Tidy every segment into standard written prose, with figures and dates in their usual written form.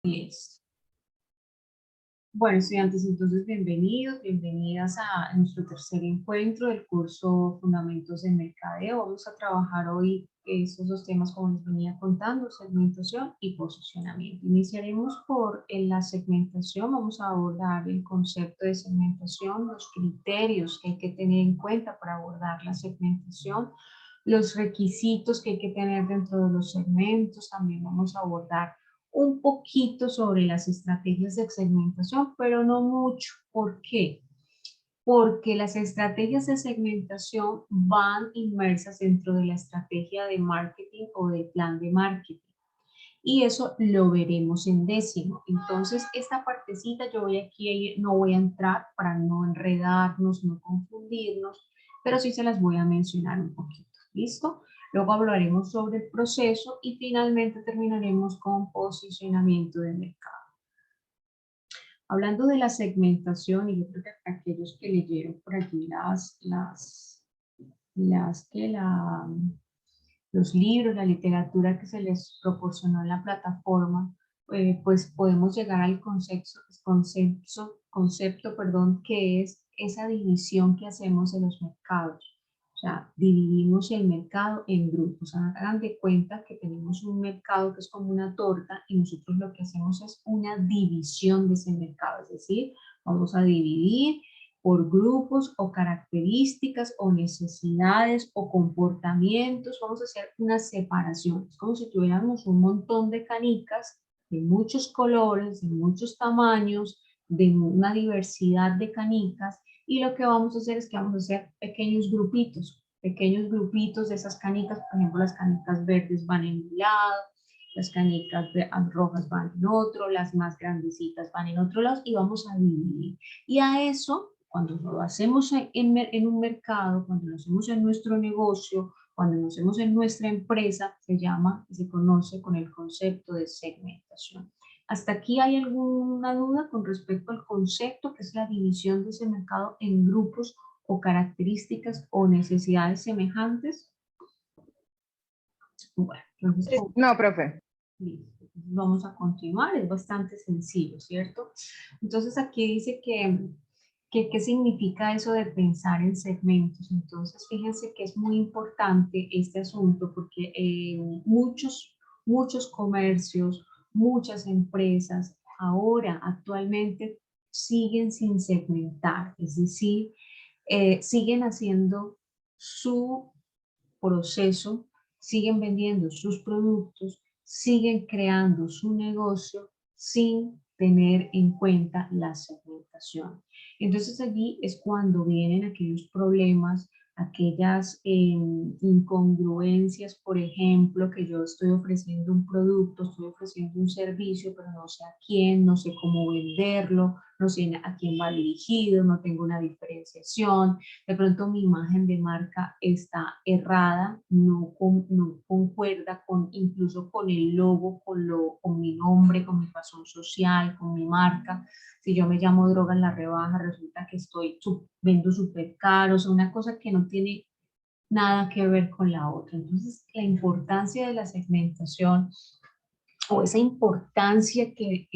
Listo. Bueno, estudiantes, entonces bienvenidos, bienvenidas a nuestro tercer encuentro del curso Fundamentos del Mercadeo. Vamos a trabajar hoy estos dos temas como les venía contando, segmentación y posicionamiento. Iniciaremos por la segmentación. Vamos a abordar el concepto de segmentación, los criterios que hay que tener en cuenta para abordar la segmentación, los requisitos que hay que tener dentro de los segmentos. También vamos a abordar un poquito sobre las estrategias de segmentación, pero no mucho. ¿Por qué? Porque las estrategias de segmentación van inmersas dentro de la estrategia de marketing o de plan de marketing. Y eso lo veremos en décimo. Entonces, esta partecita yo voy aquí, no voy a entrar para no enredarnos, no confundirnos, pero sí se las voy a mencionar un poquito. ¿Listo? Luego hablaremos sobre el proceso y finalmente terminaremos con posicionamiento de mercado. Hablando de la segmentación, y yo creo que aquellos que leyeron por allí los libros, la literatura que se les proporcionó en la plataforma, pues podemos llegar al concepto, perdón, que es esa división que hacemos de los mercados. O sea, dividimos el mercado en grupos. Hagan de cuenta que tenemos un mercado que es como una torta y nosotros lo que hacemos es una división de ese mercado. Es decir, vamos a dividir por grupos o características o necesidades o comportamientos. Vamos a hacer una separación. Es como si tuviéramos un montón de canicas de muchos colores, de muchos tamaños, de una diversidad de canicas, y lo que vamos a hacer es que vamos a hacer pequeños grupitos de esas canicas. Por ejemplo, las canicas verdes van en un lado, las canicas rojas van en otro, las más grandecitas van en otro lado, y vamos a dividir. Y a eso, cuando lo hacemos en un mercado, cuando lo hacemos en nuestro negocio, cuando lo hacemos en nuestra empresa, se llama y se conoce con el concepto de segmentación. ¿Hasta aquí hay alguna duda con respecto al concepto que es la división de ese mercado en grupos o características o necesidades semejantes? Bueno, entonces No, profe. listo. Vamos a continuar, es bastante sencillo, ¿cierto? Entonces aquí dice que qué significa eso de pensar en segmentos. Entonces fíjense que es muy importante este asunto porque muchos comercios, muchas empresas ahora actualmente siguen sin segmentar, es decir, siguen haciendo su proceso, siguen vendiendo sus productos, siguen creando su negocio sin tener en cuenta la segmentación. Entonces allí es cuando vienen aquellos problemas, aquellas incongruencias, por ejemplo, que yo estoy ofreciendo un producto, estoy ofreciendo un servicio, pero no sé a quién, no sé cómo venderlo, no sé a quién va dirigido, no tengo una diferenciación, de pronto mi imagen de marca está errada, no concuerda con, incluso con el logo, con mi nombre, con mi razón social, con mi marca. Si yo me llamo Droga en la Rebaja, resulta que vendo súper caro, o sea, una cosa que no tiene nada que ver con la otra. Entonces, la importancia de la segmentación o esa importancia que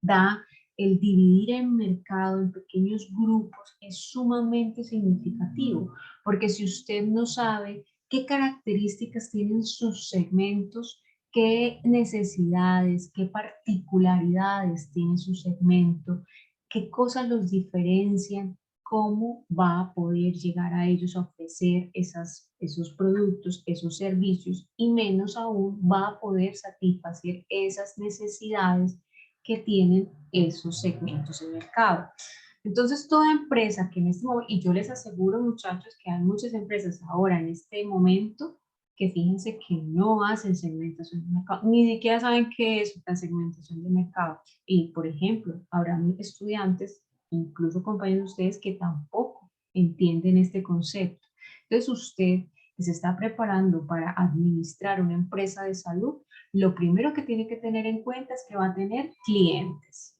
da el dividir el mercado en pequeños grupos es sumamente significativo, porque si usted no sabe qué características tienen sus segmentos, qué necesidades, qué particularidades tiene su segmento, qué cosas los diferencian, cómo va a poder llegar a ellos a ofrecer esos productos, esos servicios, y menos aún va a poder satisfacer esas necesidades que tienen esos segmentos de mercado. Entonces, toda empresa que en este momento, y yo les aseguro, muchachos, que hay muchas empresas ahora en este momento que fíjense que no hacen segmentación de mercado, ni siquiera saben qué es la segmentación de mercado. Y, por ejemplo, habrá estudiantes, incluso compañeros de ustedes, que tampoco entienden este concepto. Entonces, usted que se está preparando para administrar una empresa de salud, lo primero que tiene que tener en cuenta es que va a tener clientes.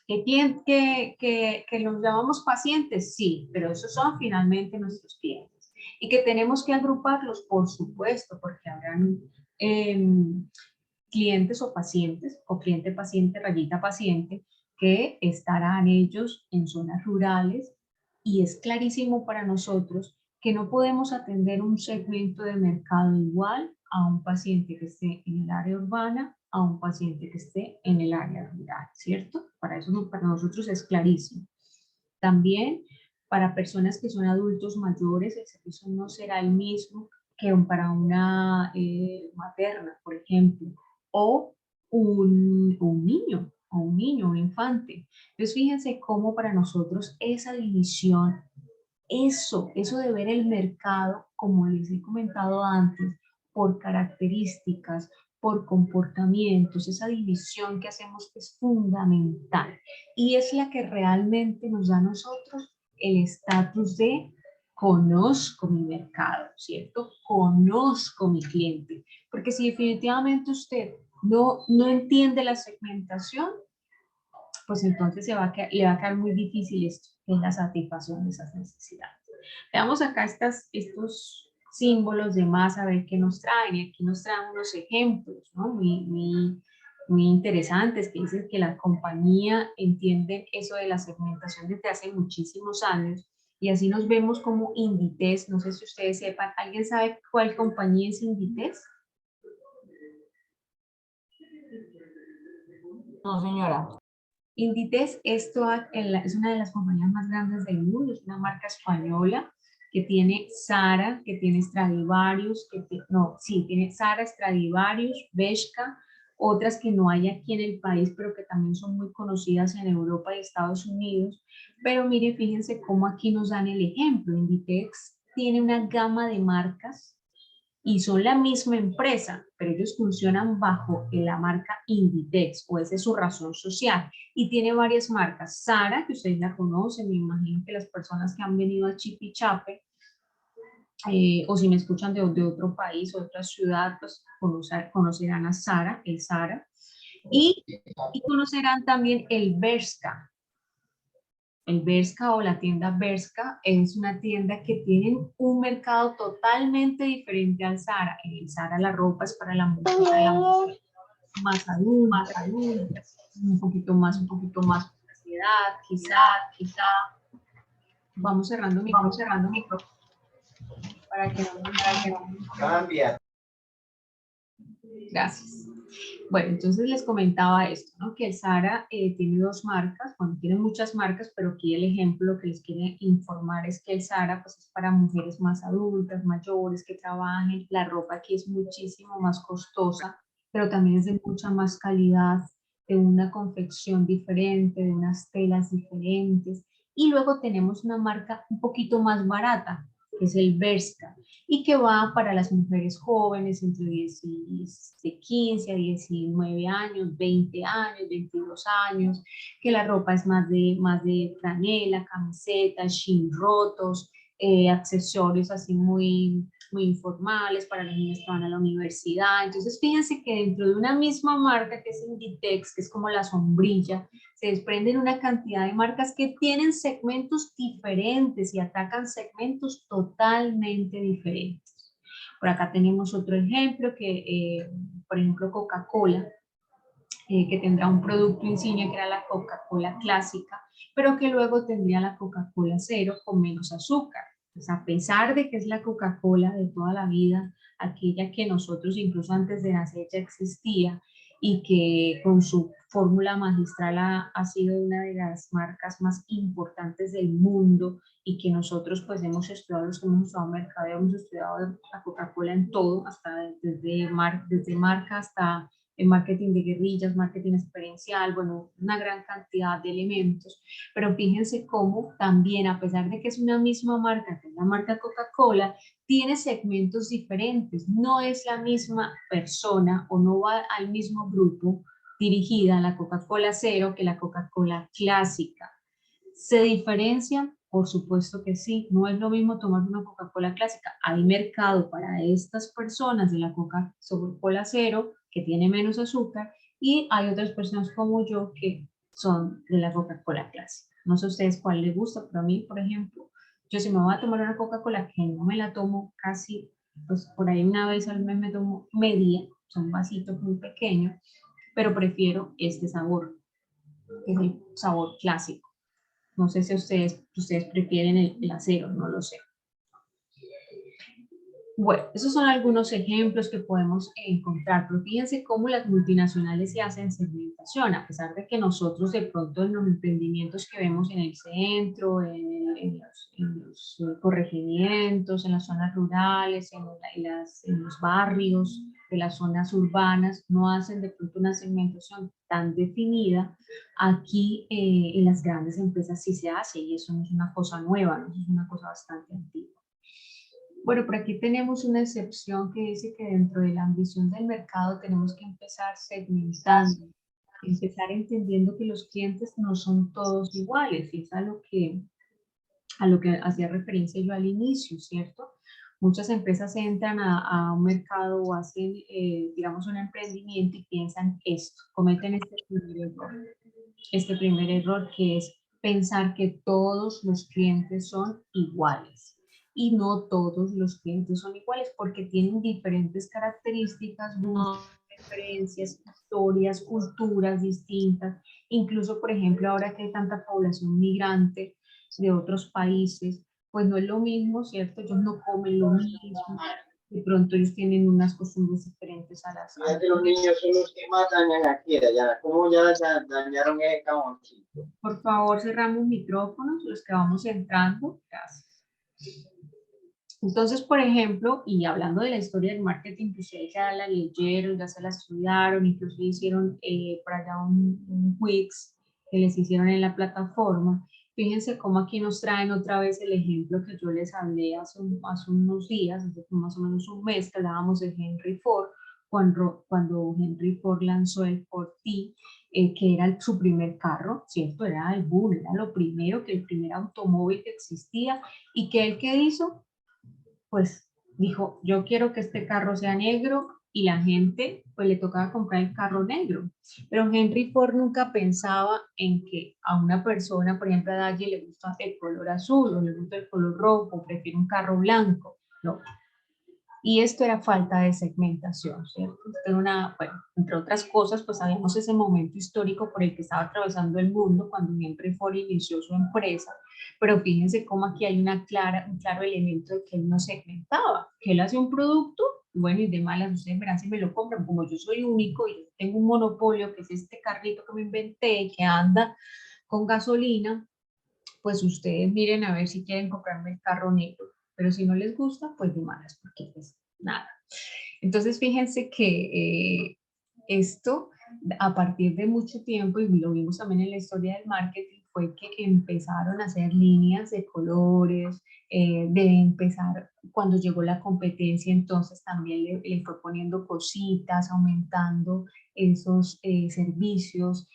Que los llamamos pacientes, sí, pero esos son finalmente nuestros clientes. Y que tenemos que agruparlos, por supuesto, porque habrán clientes o cliente-paciente, rayita-paciente, que estarán ellos en zonas rurales, y es clarísimo para nosotros que no podemos atender un segmento de mercado igual a un paciente que esté en el área urbana, a un paciente que esté en el área rural, ¿cierto? Para eso, para nosotros es clarísimo. También para personas que son adultos mayores, el servicio no será el mismo que para una materna, por ejemplo, o un niño, un infante. Entonces, fíjense cómo para nosotros esa división, eso de ver el mercado, como les he comentado antes, por características, por comportamientos, esa división que hacemos es fundamental y es la que realmente nos da a nosotros el estatus de conozco mi mercado, ¿cierto? Conozco mi cliente, porque si definitivamente usted no entiende la segmentación, pues entonces le va a quedar muy difícil esto, que es la satisfacción de esas necesidades. Veamos acá estos símbolos de más, a ver qué nos traen, y aquí nos traen unos ejemplos, ¿no? Muy interesantes, que dicen que la compañía entiende eso de la segmentación desde hace muchísimos años, y así nos vemos como Inditex. No sé si ustedes sepan, ¿alguien sabe cuál compañía es Inditex? No, señora. Inditex es una de las compañías más grandes del mundo, es una marca española que tiene Zara, que tiene Stradivarius, tiene Zara, Stradivarius, Bershka, otras que no hay aquí en el país, pero que también son muy conocidas en Europa y Estados Unidos. Pero mire, fíjense cómo aquí nos dan el ejemplo. Inditex tiene una gama de marcas y son la misma empresa, pero ellos funcionan bajo la marca Inditex, o esa es su razón social, y tiene varias marcas. Zara, que ustedes la conocen, me imagino que las personas que han venido a Chipichape, o si me escuchan de otro país o de otra ciudad, pues conocerán a Zara, el Zara, y conocerán también el Bershka. El Bershka o la tienda Bershka es una tienda que tiene un mercado totalmente diferente al Zara. En el Zara la ropa es para la mujer más adulta, un poquito más ansiedad, quizá. Vamos cerrando micrófono para que no Cambia. Gracias. Bueno, entonces les comentaba esto, ¿no? Que el Zara tiene dos marcas, bueno, tiene muchas marcas, pero aquí el ejemplo que les quiere informar es que el Zara pues, es para mujeres más adultas, mayores, que trabajen. La ropa aquí es muchísimo más costosa, pero también es de mucha más calidad, de una confección diferente, de unas telas diferentes. Y luego tenemos una marca un poquito más barata, que es el Bershka, y que va para las mujeres jóvenes entre de 15 a 19 años, 20 años, 22 años, que la ropa es más de franela, camisetas, jeans rotos, accesorios así muy informales para los niños que van a la universidad. Entonces, fíjense que dentro de una misma marca que es Inditex, que es como la sombrilla, se desprenden una cantidad de marcas que tienen segmentos diferentes y atacan segmentos totalmente diferentes. Por acá tenemos otro ejemplo por ejemplo, Coca-Cola, que tendrá un producto insignia que era la Coca-Cola clásica, pero que luego tendría la Coca-Cola cero con menos azúcar. Pues a pesar de que es la Coca-Cola de toda la vida, aquella que nosotros incluso antes de nacer ya existía y que con su fórmula magistral ha sido una de las marcas más importantes del mundo y que nosotros pues hemos estudiado, los que hemos estudiado mercadeo, hemos estudiado la Coca-Cola en todo, hasta desde marca hasta en marketing de guerrillas, marketing experiencial, bueno, una gran cantidad de elementos, pero fíjense cómo también, a pesar de que es una misma marca, que es la marca Coca-Cola, tiene segmentos diferentes, no es la misma persona o no va al mismo grupo dirigida la Coca-Cola cero que la Coca-Cola clásica. ¿Se diferencian? Por supuesto que sí. No es lo mismo tomar una Coca-Cola clásica. Hay mercado para estas personas de la Coca-Cola cero, que tiene menos azúcar, y hay otras personas como yo que son de la Coca-Cola clásica. No sé a ustedes cuál les gusta, pero a mí, por ejemplo, yo si me voy a tomar una Coca-Cola que no me la tomo casi, pues por ahí una vez al mes me tomo media, un vasito muy pequeño, pero prefiero este sabor, que es el sabor clásico. No sé si ustedes prefieren el acero, no lo sé. Bueno, esos son algunos ejemplos que podemos encontrar, pero fíjense cómo las multinacionales se hacen segmentación, a pesar de que nosotros de pronto en los emprendimientos que vemos en el centro, en los corregimientos, en las zonas rurales, en los barrios de las zonas urbanas, no hacen de pronto una segmentación tan definida. Aquí en las grandes empresas sí se hace y eso no es una cosa nueva, ¿no? Es una cosa bastante antigua. Bueno, por aquí tenemos una excepción que dice que dentro de la ambición del mercado tenemos que empezar segmentando, empezar entendiendo que los clientes no son todos iguales, y es a lo que hacía referencia yo al inicio, ¿cierto? Muchas empresas entran a un mercado o hacen, digamos, un emprendimiento y piensan esto, cometen este primer error que es pensar que todos los clientes son iguales. Y no todos los clientes son iguales porque tienen diferentes características, gustos, preferencias, historias, culturas distintas. Incluso, por ejemplo, ahora que hay tanta población migrante de otros países, pues no es lo mismo, ¿cierto? Ellos no comen lo mismo, de pronto ellos tienen unas costumbres diferentes a las... Fíjate, los niños son los que más dañan aquí, ya, como ya dañaron el caboncito. Por favor, cerramos micrófonos, los que vamos entrando. Gracias. Entonces, por ejemplo, y hablando de la historia del marketing, que ustedes ya la leyeron, ya se la estudiaron, incluso hicieron por allá un Wix que les hicieron en la plataforma. Fíjense cómo aquí nos traen otra vez el ejemplo que yo les hablé hace unos días, hace más o menos un mes, que hablábamos de Henry Ford, cuando Henry Ford lanzó el Ford T, que era su primer carro, ¿cierto? Era el boom, era lo primero, que el primer automóvil que existía, y que él, ¿qué hizo? Pues dijo, yo quiero que este carro sea negro, y la gente pues le tocaba comprar el carro negro. Pero Henry Ford nunca pensaba en que a una persona, por ejemplo a Dalle, le gusta el color azul o le gusta el color rojo o prefiere un carro blanco. No. Y esto era falta de segmentación, ¿cierto? Esto era bueno, entre otras cosas, pues sabíamos ese momento histórico por el que estaba atravesando el mundo cuando Henry Ford inició su empresa, pero fíjense cómo aquí hay un claro elemento de que él no segmentaba, que él hace un producto, bueno, y de malas, ustedes verán si me lo compran, como yo soy único y tengo un monopolio, que es este carrito que me inventé, que anda con gasolina, pues ustedes miren a ver si quieren comprarme el carro negro, pero si no les gusta, pues de malas, porque pues nada. Entonces fíjense que esto a partir de mucho tiempo, y lo vimos también en la historia del marketing, fue que empezaron a hacer líneas de colores, de empezar, cuando llegó la competencia, entonces también le fue poniendo cositas, aumentando esos servicios,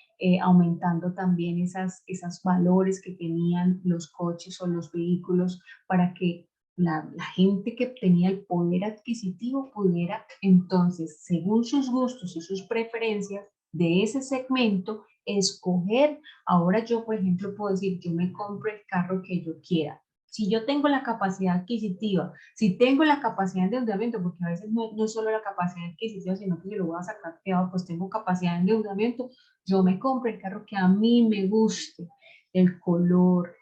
aumentando también esas valores que tenían los coches o los vehículos para que la gente que tenía el poder adquisitivo pudiera entonces, según sus gustos y sus preferencias de ese segmento, escoger. Ahora yo, por ejemplo, puedo decir, yo me compro el carro que yo quiera. Si yo tengo la capacidad adquisitiva, si tengo la capacidad de endeudamiento, porque a veces no es solo la capacidad adquisitiva, sino que yo lo voy a sacar fiado, pues tengo capacidad de endeudamiento, yo me compro el carro que a mí me guste, el color,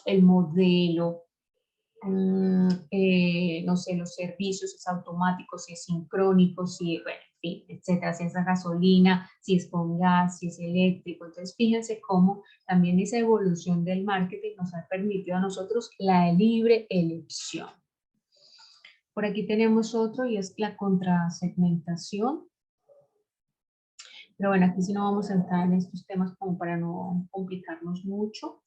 el modelo, no sé, los servicios, si es automático, si es sincrónico, si, bueno, en fin, etcétera, si es a gasolina, si es con gas, si es eléctrico. Entonces, fíjense cómo también esa evolución del marketing nos ha permitido a nosotros la libre elección. Por aquí tenemos otro y es la contrasegmentación. Pero bueno, aquí sí no vamos a entrar en estos temas como para no complicarnos mucho.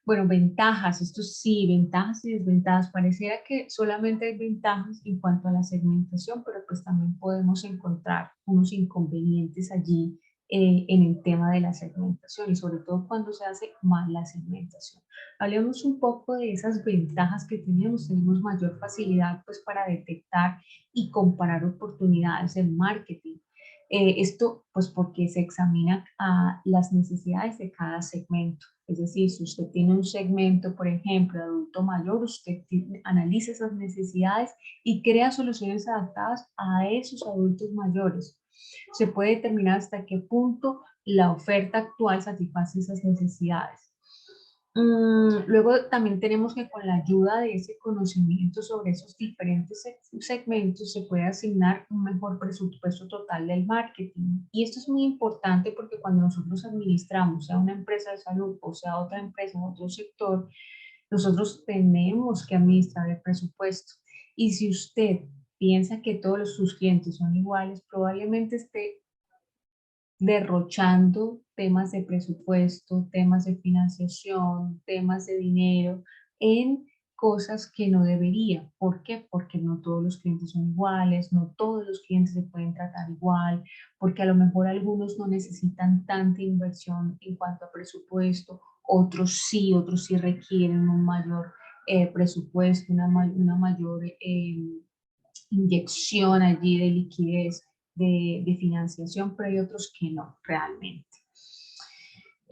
Bueno, ventajas, esto sí, ventajas y desventajas. Pareciera que solamente hay ventajas en cuanto a la segmentación, pero pues también podemos encontrar unos inconvenientes allí en el tema de la segmentación y sobre todo cuando se hace mal la segmentación. Hablemos un poco de esas ventajas que tenemos mayor facilidad pues para detectar y comparar oportunidades en marketing. Esto pues porque se examina a las necesidades de cada segmento. Es decir, si usted tiene un segmento, por ejemplo, de adulto mayor, usted analiza esas necesidades y crea soluciones adaptadas a esos adultos mayores. Se puede determinar hasta qué punto la oferta actual satisface esas necesidades. Luego también tenemos que con la ayuda de ese conocimiento sobre esos diferentes segmentos se puede asignar un mejor presupuesto total del marketing. Y esto es muy importante porque cuando nosotros administramos, sea una empresa de salud o sea otra empresa en otro sector, nosotros tenemos que administrar el presupuesto. Y si usted piensa que todos sus clientes son iguales, probablemente esté derrochando temas de presupuesto, temas de financiación, temas de dinero en cosas que no debería. ¿Por qué? Porque no todos los clientes son iguales, no todos los clientes se pueden tratar igual, porque a lo mejor algunos no necesitan tanta inversión en cuanto a presupuesto, otros sí requieren un mayor presupuesto, una mayor inyección allí de liquidez, de financiación, pero hay otros que no, realmente.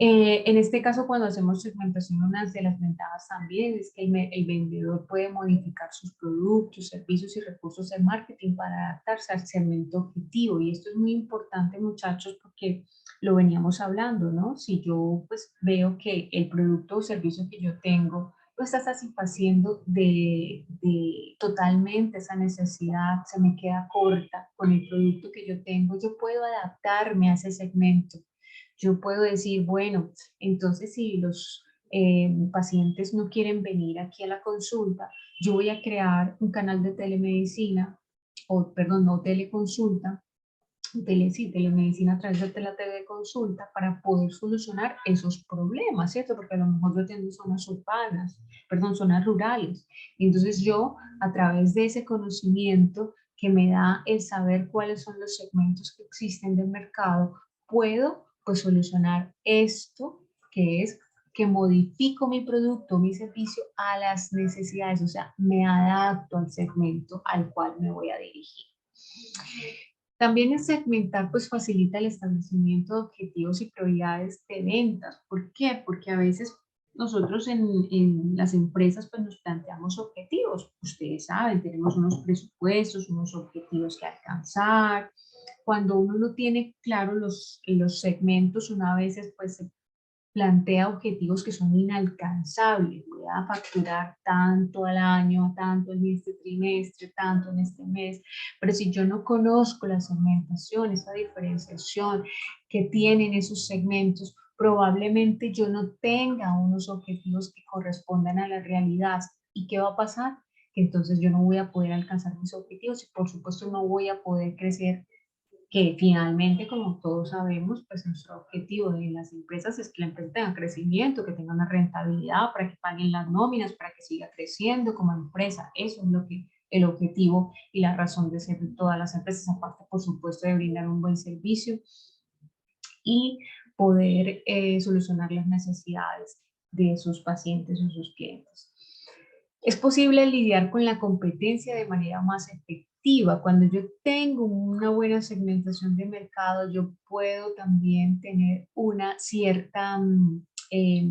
En este caso, cuando hacemos segmentación, una de las ventajas también es que el vendedor puede modificar sus productos, servicios y recursos de marketing para adaptarse al segmento objetivo. Y esto es muy importante, muchachos, porque lo veníamos hablando, ¿no? Si yo pues veo que el producto o servicio que yo tengo no está satisfaciendo totalmente esa necesidad, se me queda corta con el producto que yo tengo, yo puedo adaptarme a ese segmento. Yo puedo decir, bueno, entonces si los pacientes no quieren venir aquí a la consulta, yo voy a crear un canal de telemedicina, o perdón, no teleconsulta, sí, telemedicina a través de la teleconsulta para poder solucionar esos problemas, ¿cierto? Porque a lo mejor yo tengo zonas urbanas, perdón, zonas rurales. Entonces yo, a través de ese conocimiento que me da el saber cuáles son los segmentos que existen del mercado, puedo pues solucionar esto que es que modifico mi producto, mi servicio a las necesidades, o sea, me adapto al segmento al cual me voy a dirigir. También el segmentar pues facilita el establecimiento de objetivos y prioridades de ventas. ¿Por qué? Porque a veces nosotros en las empresas pues nos planteamos objetivos. Ustedes saben, tenemos unos presupuestos, unos objetivos que alcanzar. Cuando uno no tiene claro los segmentos, una vez pues se plantea objetivos que son inalcanzables. Voy a facturar tanto al año, tanto en este trimestre, tanto en este mes. Pero si yo no conozco la segmentación, esa diferenciación que tienen esos segmentos, probablemente yo no tenga unos objetivos que correspondan a la realidad. ¿Y qué va a pasar? Que entonces yo no voy a poder alcanzar mis objetivos y por supuesto no voy a poder crecer, que finalmente, como todos sabemos, pues nuestro objetivo de las empresas es que la empresa tenga crecimiento, que tenga una rentabilidad para que paguen las nóminas, para que siga creciendo como empresa. Eso es lo que el objetivo y la razón de ser de todas las empresas, aparte, por supuesto, de brindar un buen servicio y poder solucionar las necesidades de sus pacientes o sus clientes. Es posible lidiar con la competencia de manera más efectiva. Cuando yo tengo una buena segmentación de mercado, yo puedo también tener una cierta eh,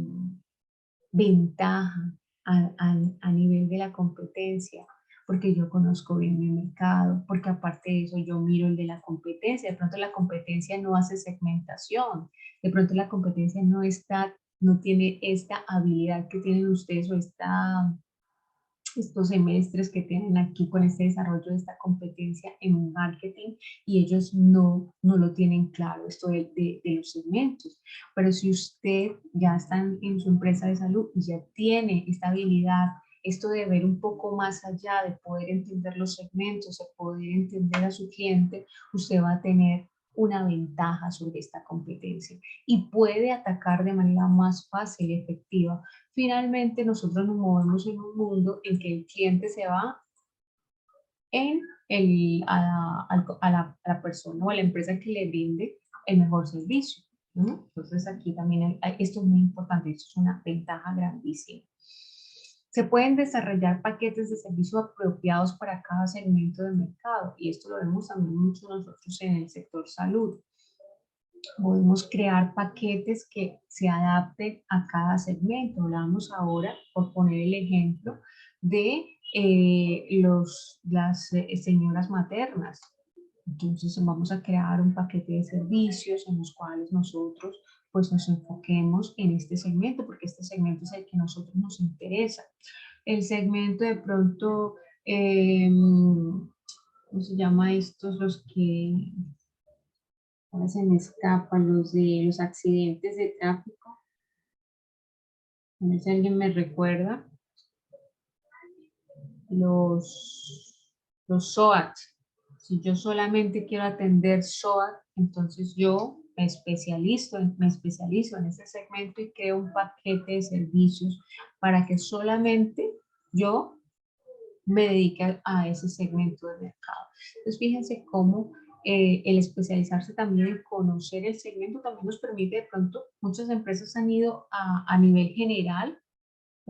ventaja a nivel de la competencia, porque yo conozco bien mi mercado, porque aparte de eso yo miro el de la competencia. De pronto la competencia no hace segmentación, de pronto la competencia no tiene esta habilidad que tienen ustedes o estos semestres que tienen aquí con este desarrollo de esta competencia en marketing y ellos no lo tienen claro, esto de los segmentos. Pero si usted ya está en su empresa de salud y ya tiene esta habilidad, esto de ver un poco más allá, de poder entender los segmentos, de poder entender a su cliente, usted va a tener una ventaja sobre esta competencia y puede atacar de manera más fácil y efectiva. Finalmente, nosotros nos movemos en un mundo en que el cliente se va a la persona o a la empresa que le brinde el mejor servicio, ¿no? Entonces aquí también esto es muy importante, esto es una ventaja grandísima. Se pueden desarrollar paquetes de servicio apropiados para cada segmento de mercado y esto lo vemos también mucho nosotros en el sector salud. Podemos crear paquetes que se adapten a cada segmento. Hablamos ahora, por poner el ejemplo, de las señoras maternas. Entonces vamos a crear un paquete de servicios en los cuales nosotros pues nos enfoquemos en este segmento, porque este segmento es el que a nosotros nos interesa. El segmento de pronto, ¿cómo se llama estos? Los que, ahora se me escapan, los de los accidentes de tráfico. A ver si alguien me recuerda. Los SOAT. Si yo solamente quiero atender SOAT, entonces yo me especializo en ese segmento y creo un paquete de servicios para que solamente yo me dedique a ese segmento de mercado. Entonces fíjense cómo el especializarse también en conocer el segmento también nos permite de pronto, muchas empresas han ido a nivel general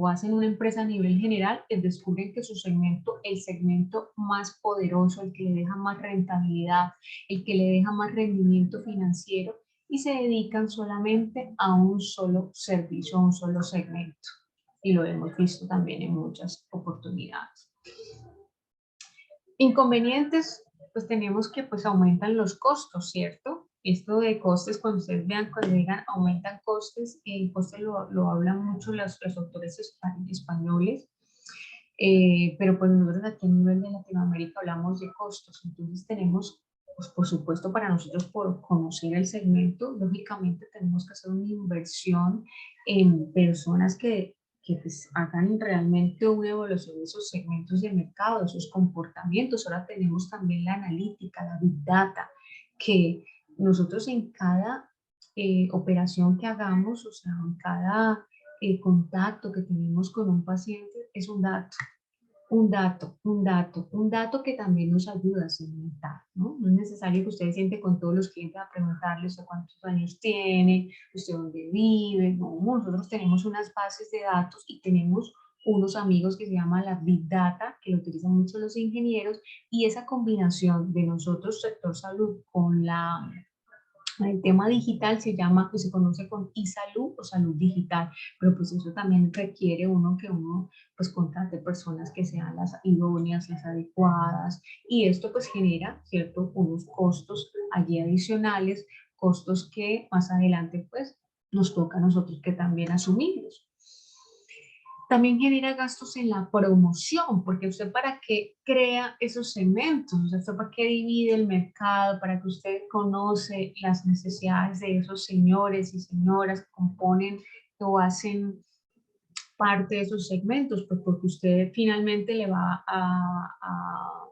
o hacen una empresa a nivel general, descubren que su segmento, el segmento más poderoso, el que le deja más rentabilidad, el que le deja más rendimiento financiero, y se dedican solamente a un solo servicio, a un solo segmento. Y lo hemos visto también en muchas oportunidades. Inconvenientes, pues tenemos que pues aumentan los costos, ¿cierto? Esto de costes, cuando ustedes vean, cuando digan aumentan costes, el coste lo hablan mucho los autores españoles, pero pues nosotros aquí a nivel de Latinoamérica hablamos de costos, entonces tenemos, pues por supuesto para nosotros por conocer el segmento, lógicamente tenemos que hacer una inversión en personas que pues hagan realmente una evaluación de esos segmentos de mercado, de esos comportamientos. Ahora tenemos también la analítica, la Big Data, que nosotros en cada operación que hagamos, o sea, en cada contacto que tenemos con un paciente, es un dato. Un dato que también nos ayuda a segmentar, ¿no? No es necesario que usted se siente con todos los clientes a preguntarles usted cuántos años tiene, usted dónde vive, no, nosotros tenemos unas bases de datos y tenemos unos amigos que se llaman la Big Data, que lo utilizan mucho los ingenieros, y esa combinación de nosotros, sector salud, con el tema digital se llama, pues se conoce con e-salud o salud digital, pero pues eso también requiere que uno pues contrate personas que sean las idóneas, las adecuadas, y esto pues genera, ¿cierto?, unos costos allí adicionales, costos que más adelante pues nos toca a nosotros que también asumirlos. También genera gastos en la promoción, porque usted para qué crea esos segmentos, o sea, usted para qué divide el mercado, para que usted conoce las necesidades de esos señores y señoras que componen o hacen parte de esos segmentos, pues porque usted finalmente le va a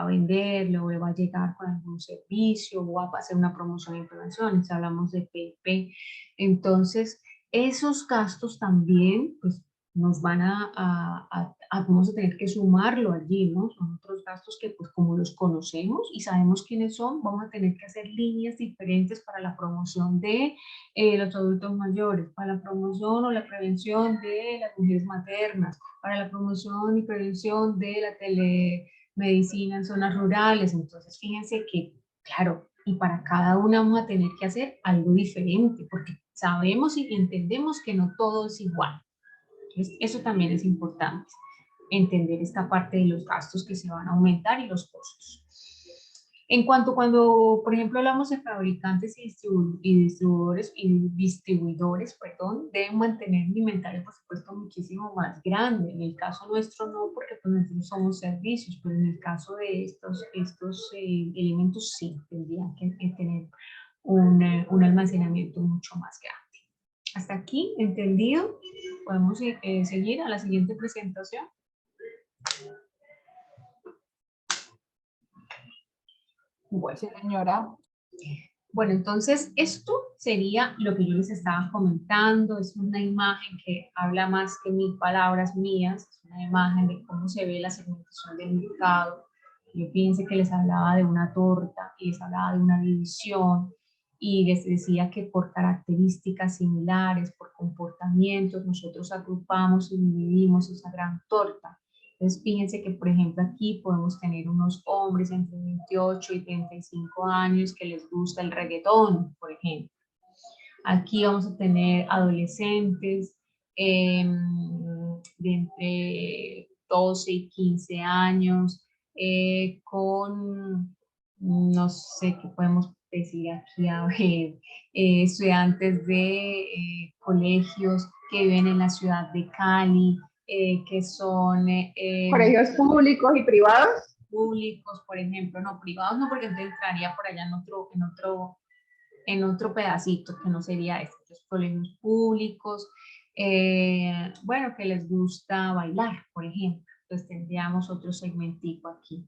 vender, le va a llegar con algún servicio o va a hacer una promoción de intervenciones, hablamos de PIP. Entonces, esos gastos también, pues, nos van vamos a tener que sumarlo allí, ¿no? Son otros gastos que, pues, como los conocemos y sabemos quiénes son, vamos a tener que hacer líneas diferentes para la promoción de los adultos mayores, para la promoción o la prevención de las mujeres maternas, para la promoción y prevención de la medicina en zonas rurales. Entonces, fíjense que, claro, y para cada una vamos a tener que hacer algo diferente, porque sabemos y entendemos que no todo es igual. Entonces, eso también es importante, entender esta parte de los gastos que se van a aumentar y los costos. En cuanto cuando, por ejemplo, hablamos de fabricantes y distribuidores, perdón, deben mantener un inventario, por supuesto, muchísimo más grande. En el caso nuestro no, porque pues nosotros somos servicios, pero en el caso de estos elementos sí, tendrían que tener un almacenamiento mucho más grande. Hasta aquí, ¿entendido? Podemos seguir a la siguiente presentación. Bueno. Sí, señora. Bueno, entonces esto sería lo que yo les estaba comentando, es una imagen que habla más que mil palabras mías, es una imagen de cómo se ve la segmentación del mercado. Yo pienso que les hablaba de una torta y les hablaba de una división y les decía que por características similares, por comportamientos, nosotros agrupamos y dividimos esa gran torta. Entonces, fíjense que, por ejemplo, aquí podemos tener unos hombres entre 28 y 35 años que les gusta el reggaetón, por ejemplo. Aquí vamos a tener adolescentes de entre 12 y 15 años con no sé qué podemos decir aquí, a ver, estudiantes de colegios que viven en la ciudad de Cali, que son Colegios públicos y privados. públicos, por ejemplo, no privados, no, porque entonces entraría por allá en otro pedacito que no sería este, los colegios públicos, bueno, que les gusta bailar, por ejemplo, entonces tendríamos otro segmentico aquí.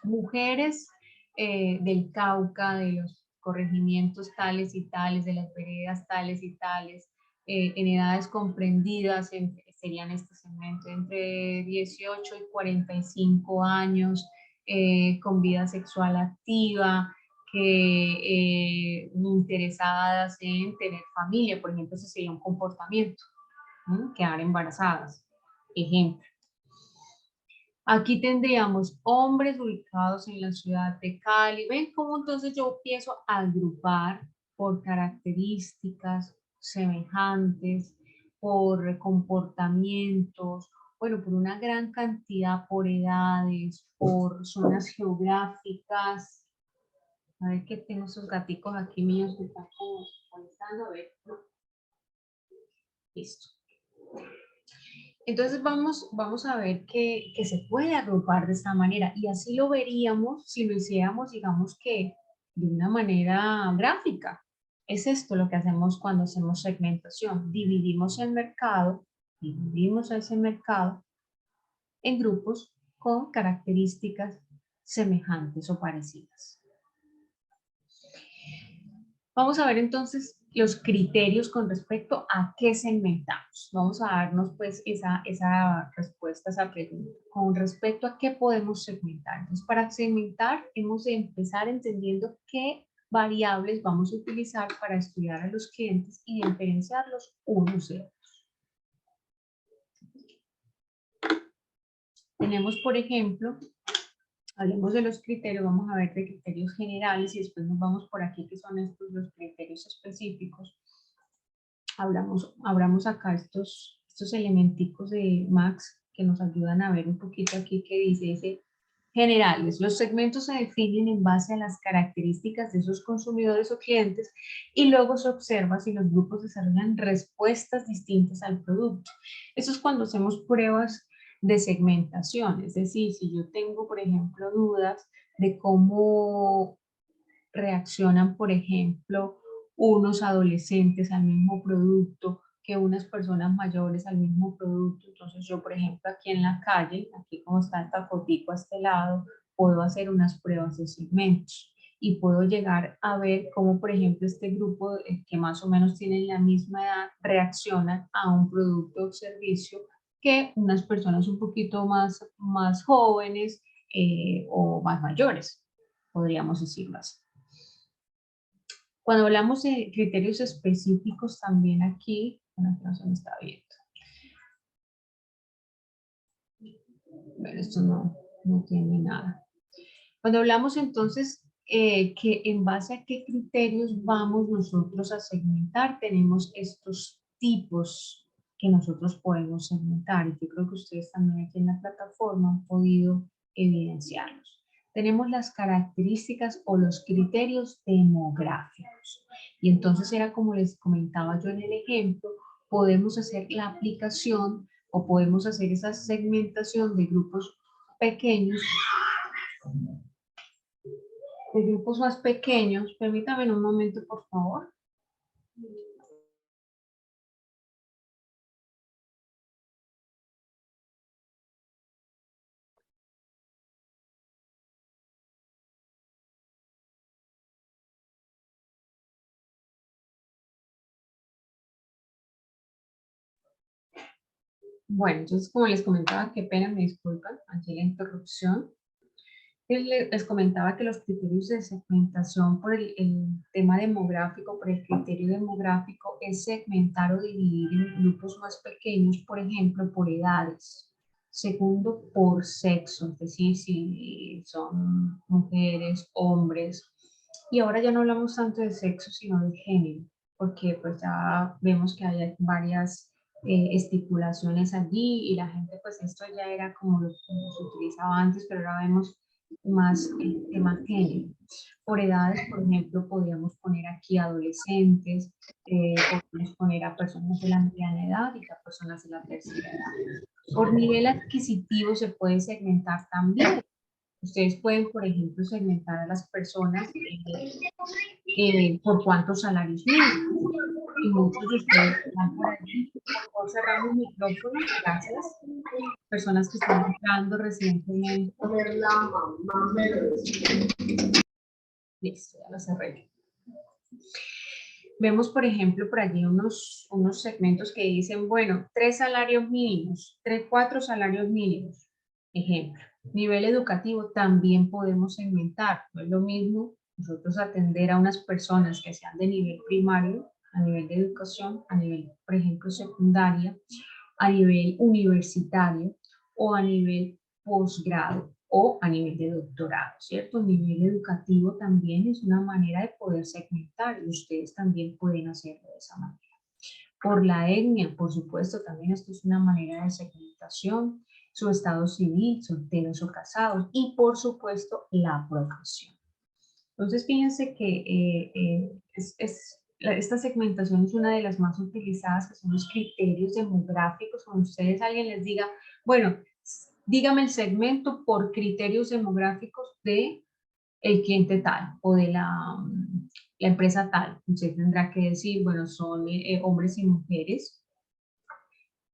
Mujeres del Cauca, de los corregimientos tales y tales, de las veredas tales y tales, en edades comprendidas, serían este segmento entre 18 y 45 años, con vida sexual activa, que interesadas en tener familia, por ejemplo, ese sería un comportamiento, ¿no? Quedar embarazadas, ejemplo. Aquí tendríamos hombres ubicados en la ciudad de Cali. ¿Ven cómo entonces yo empiezo a agrupar por características semejantes, por comportamientos, bueno, por una gran cantidad, por edades, por zonas geográficas? A ver que tengo esos gaticos aquí míos que están como molestando. A ver, no. Listo. Entonces vamos a ver que se puede agrupar de esta manera y así lo veríamos si lo hiciéramos, digamos que de una manera gráfica. Es esto lo que hacemos cuando hacemos segmentación. Dividimos el mercado, dividimos ese mercado en grupos con características semejantes o parecidas. Vamos a ver entonces los criterios con respecto a qué segmentamos. Vamos a darnos pues esa respuesta a esa pregunta. Con respecto a qué podemos segmentar. Entonces, para segmentar hemos de empezar entendiendo qué variables vamos a utilizar para estudiar a los clientes y diferenciarlos unos de otros. Tenemos, por ejemplo, hablemos de los criterios, vamos a ver de criterios generales y después nos vamos por aquí que son estos los criterios específicos. Abramos acá estos elementicos de Max que nos ayudan a ver un poquito aquí que dice generales. Los segmentos se definen en base a las características de esos consumidores o clientes y luego se observa si los grupos desarrollan respuestas distintas al producto. Eso es cuando hacemos pruebas de segmentación, es decir, si yo tengo, por ejemplo, dudas de cómo reaccionan, por ejemplo, unos adolescentes al mismo producto que unas personas mayores al mismo producto. Entonces yo, por ejemplo, aquí en la calle, aquí como está esta fotico a este lado, puedo hacer unas pruebas de segmentos y puedo llegar a ver cómo, por ejemplo, este grupo que más o menos tienen la misma edad reacciona a un producto o servicio que unas personas un poquito más jóvenes o más mayores, podríamos decirlo así. Cuando hablamos de criterios específicos también aquí, bueno, no se me está viendo. Bueno, esto no tiene nada. Cuando hablamos entonces que en base a qué criterios vamos nosotros a segmentar, tenemos estos tipos que nosotros podemos segmentar y yo creo que ustedes también aquí en la plataforma han podido evidenciarlos. Tenemos las características o los criterios demográficos. Y entonces era como les comentaba yo en el ejemplo, podemos hacer la aplicación o podemos hacer esa segmentación de grupos pequeños, de grupos más pequeños. Permítame un momento, por favor. Bueno, entonces como les comentaba, qué pena, me disculpan, aquí la interrupción. Les comentaba que los criterios de segmentación por el tema demográfico, por el criterio demográfico, es segmentar o dividir en grupos más pequeños, por ejemplo, por edades. Segundo, por sexo, es decir, si son mujeres, hombres. Y ahora ya no hablamos tanto de sexo, sino de género, porque pues ya vemos que hay varias estipulaciones allí y la gente, pues esto ya era como lo se utilizaba antes, pero ahora vemos más el tema género. Por edades, por ejemplo, podríamos poner aquí adolescentes, podemos poner a personas de la mediana edad y a personas de la tercera edad. Por nivel adquisitivo se puede segmentar también. Ustedes pueden, por ejemplo, segmentar a las personas por cuántos salarios mínimos. Y muchos de ustedes están por allí. Por favor, cerramos micrófonos. Gracias. Personas que están entrando recientemente. Listo, ya lo cerré. Vemos, por ejemplo, por allí unos segmentos que dicen, bueno, 3 salarios mínimos, 4 salarios mínimos. Ejemplo, nivel educativo también podemos segmentar. No es lo mismo nosotros atender a unas personas que sean de nivel primario, a nivel de educación, a nivel, por ejemplo, secundaria, a nivel universitario o a nivel posgrado o a nivel de doctorado, ¿cierto? El nivel educativo también es una manera de poder segmentar y ustedes también pueden hacerlo de esa manera. Por la etnia, por supuesto, también esto es una manera de segmentación, su estado civil, solteros o casados y por supuesto la profesión. Entonces fíjense que esta segmentación es una de las más utilizadas, que son los criterios demográficos. Cuando ustedes alguien les diga, bueno, dígame el segmento por criterios demográficos de el cliente tal o de la empresa tal. Usted tendrá que decir, bueno, son hombres y mujeres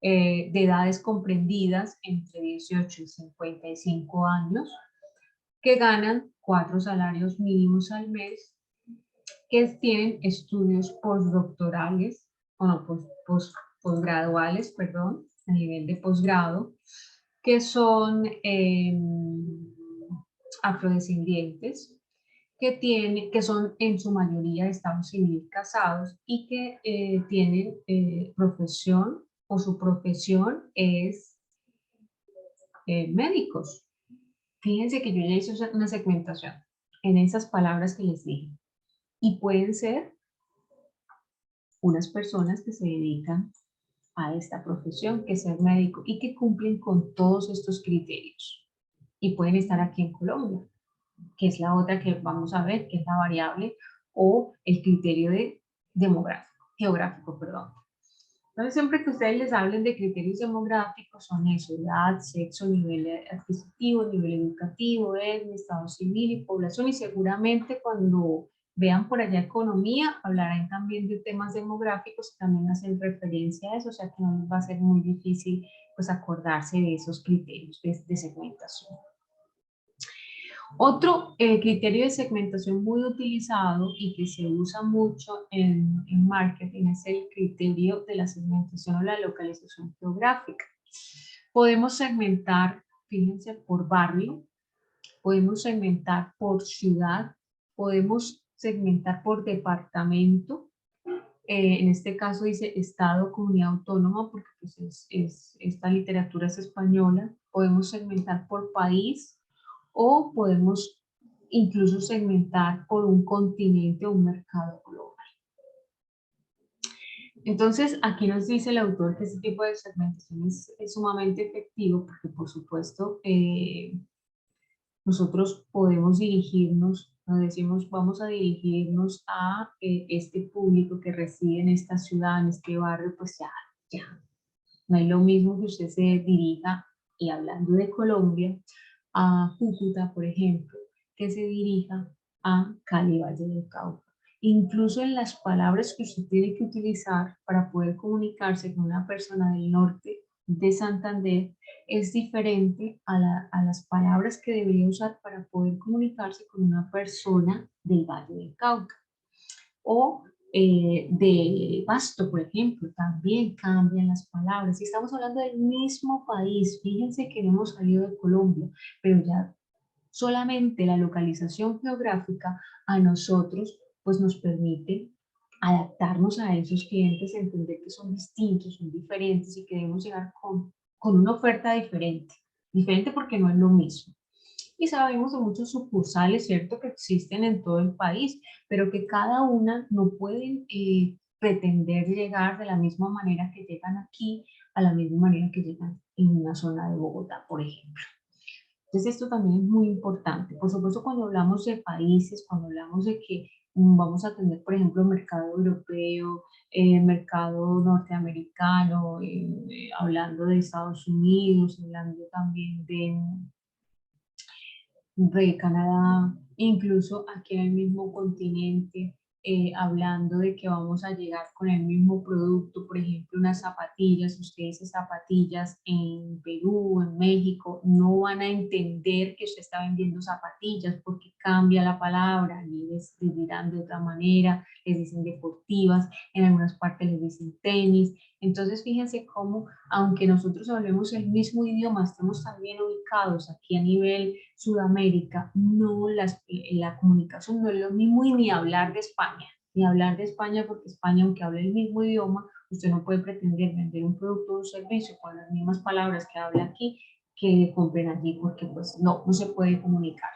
de edades comprendidas entre 18 y 55 años que ganan 4 salarios mínimos al mes, que tienen estudios postdoctorales, o no, posgraduales, perdón, a nivel de posgrado, que son afrodescendientes, que son en su mayoría de estado civil casados y que tienen profesión o su profesión es médicos. Fíjense que yo ya hice una segmentación en esas palabras que les dije. Y pueden ser unas personas que se dedican a esta profesión, que es ser médico, y que cumplen con todos estos criterios. Y pueden estar aquí en Colombia, que es la otra que vamos a ver, que es la variable o el criterio de geográfico, perdón. Entonces, siempre que ustedes les hablen de criterios demográficos, son eso: edad, sexo, nivel adquisitivo, nivel educativo, etnia, estado civil y población, y seguramente cuando vean por allá economía, hablarán también de temas demográficos que también hacen referencia a eso, o sea que no les va a ser muy difícil pues acordarse de esos criterios de segmentación. Otro criterio de segmentación muy utilizado y que se usa mucho en marketing es el criterio de la segmentación o la localización geográfica. Podemos segmentar, fíjense, por barrio, podemos segmentar por ciudad, podemos segmentar por departamento. En este caso dice estado, comunidad autónoma, porque pues esta literatura es española. Podemos segmentar por país, o podemos incluso segmentar por un continente o un mercado global. Entonces, aquí nos dice el autor que este tipo de segmentación es sumamente efectivo porque, por supuesto, nosotros podemos dirigirnos, nos decimos, vamos a dirigirnos a este público que reside en esta ciudad, en este barrio, pues ya. No es lo mismo que usted se dirija, y hablando de Colombia, a Cúcuta, por ejemplo, que se dirija a Cali, Valle del Cauca. Incluso en las palabras que usted tiene que utilizar para poder comunicarse con una persona del norte de Santander es diferente a las palabras que debería usar para poder comunicarse con una persona del Valle del Cauca. O de Pasto, por ejemplo, también cambian las palabras. Y estamos hablando del mismo país. Fíjense que no hemos salido de Colombia, pero ya solamente la localización geográfica a nosotros pues nos permite adaptarnos a esos clientes, entender que son distintos, son diferentes y que debemos llegar con una oferta diferente. Diferente porque no es lo mismo. Y sabemos de muchos sucursales, ¿cierto?, que existen en todo el país, pero que cada una no pueden pretender llegar de la misma manera que llegan aquí, a la misma manera que llegan en una zona de Bogotá, por ejemplo. Entonces esto también es muy importante. Por supuesto, cuando hablamos de países, cuando hablamos de que vamos a tener, por ejemplo, mercado europeo, mercado norteamericano, hablando de Estados Unidos, hablando también de Canadá, incluso aquí en el mismo continente, hablando de que vamos a llegar con el mismo producto, por ejemplo, unas zapatillas, ustedes esas zapatillas en Perú, en México, no van a entender que usted está vendiendo zapatillas porque cambia la palabra, y les dirán de otra manera, les dicen deportivas, en algunas partes les dicen tenis. Entonces, fíjense cómo, aunque nosotros hablemos el mismo idioma, estemos también ubicados aquí a nivel Sudamérica, no la comunicación no es lo mismo, y ni hablar de España, ni hablar de España, porque España, aunque hable el mismo idioma, usted no puede pretender vender un producto o un servicio con las mismas palabras que habla aquí, que compren allí, porque pues no se puede comunicar.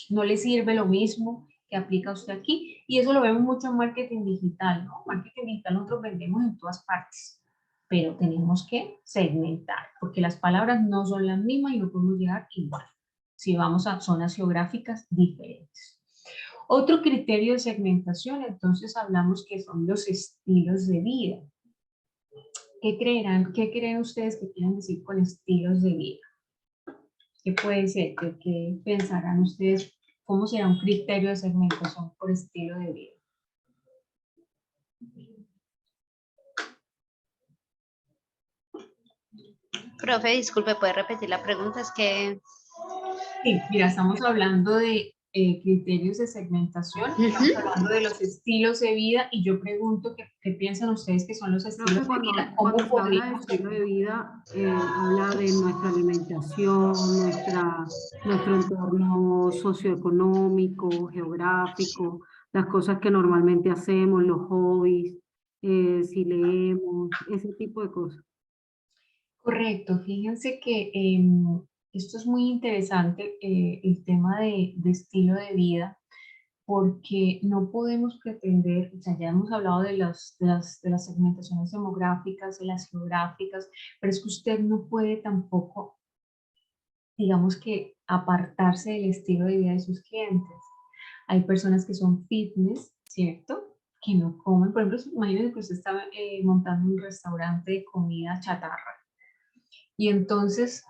No le sirve lo mismo que aplica usted aquí, y eso lo vemos mucho en marketing digital, ¿no? Marketing digital nosotros vendemos en todas partes, pero tenemos que segmentar, porque las palabras no son las mismas y no podemos llegar igual si vamos a zonas geográficas diferentes. Otro criterio de segmentación, entonces hablamos que son los estilos de vida. ¿Qué creen ustedes que quieren decir con estilos de vida? ¿Qué puede ser? ¿Qué pensarán ustedes? ¿Cómo será un criterio de segmentación por estilo de vida? Profe, disculpe, ¿puede repetir la pregunta? Es que... Sí, mira, estamos hablando de criterios de segmentación, estamos hablando de los estilos de vida, y yo pregunto qué piensan ustedes que son los estilos de vida. Cuando se habla de estilo de vida, habla de nuestra alimentación, nuestro entorno socioeconómico, geográfico, las cosas que normalmente hacemos, los hobbies, si leemos, ese tipo de cosas. Correcto, fíjense que esto es muy interesante, el tema de estilo de vida, porque no podemos pretender, o sea, ya hemos hablado de las segmentaciones demográficas, de las geográficas, pero es que usted no puede tampoco, digamos que, apartarse del estilo de vida de sus clientes. Hay personas que son fitness, ¿cierto? Que no comen, por ejemplo, imagínense que usted está montando un restaurante de comida chatarra, y entonces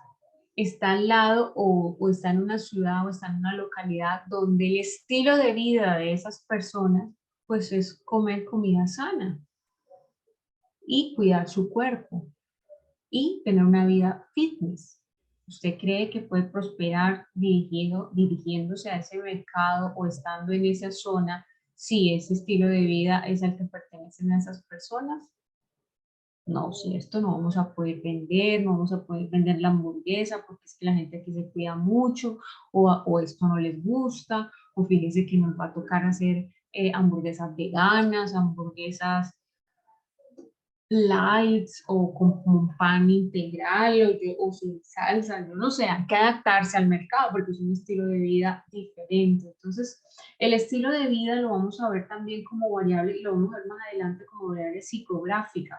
está al lado o está en una ciudad o está en una localidad donde el estilo de vida de esas personas pues es comer comida sana y cuidar su cuerpo y tener una vida fitness. ¿Usted cree que puede prosperar dirigiéndose a ese mercado o estando en esa zona si ese estilo de vida es al que pertenecen a esas personas? No, ¿cierto? No vamos a poder vender, no vamos a poder vender la hamburguesa porque es que la gente aquí se cuida mucho, o esto no les gusta, o fíjense que nos va a tocar hacer hamburguesas veganas, hamburguesas lights, o con un pan integral, o sin salsa, yo no sé, hay que adaptarse al mercado porque es un estilo de vida diferente. Entonces, el estilo de vida lo vamos a ver también como variable, y lo vamos a ver más adelante como variable psicográfica.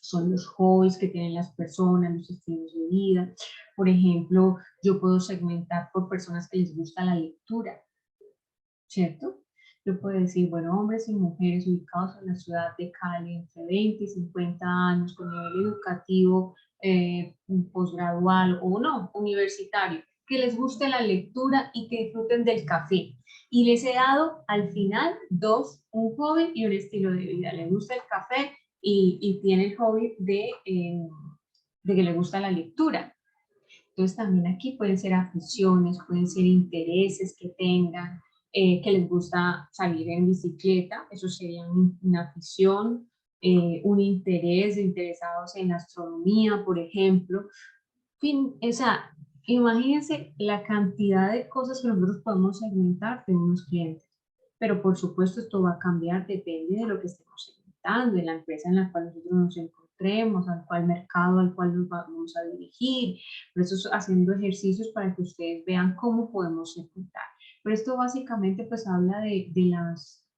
Son los hobbies que tienen las personas, los estilos de vida. Por ejemplo, yo puedo segmentar por personas que les gusta la lectura, ¿cierto? Yo puedo decir, bueno, hombres y mujeres ubicados en la ciudad de Cali entre 20 y 50 años, con nivel educativo posgradual o no, universitario, que les guste la lectura y que disfruten del café. Y les he dado al final dos, un hobby y un estilo de vida. Les gusta el café y tiene el hobby de que le gusta la lectura. Entonces también aquí pueden ser aficiones, pueden ser intereses que tengan, que les gusta salir en bicicleta, eso sería una afición, un interés, interesados en astronomía, por ejemplo. Fin, o sea, imagínense la cantidad de cosas que nosotros podemos segmentar de unos clientes. Pero por supuesto esto va a cambiar, depende de lo que estemos segmentando, de la empresa en la cual nosotros nos encontremos, al cual mercado al cual nos vamos a dirigir. Por eso haciendo ejercicios para que ustedes vean cómo podemos segmentar. Pero esto básicamente pues habla de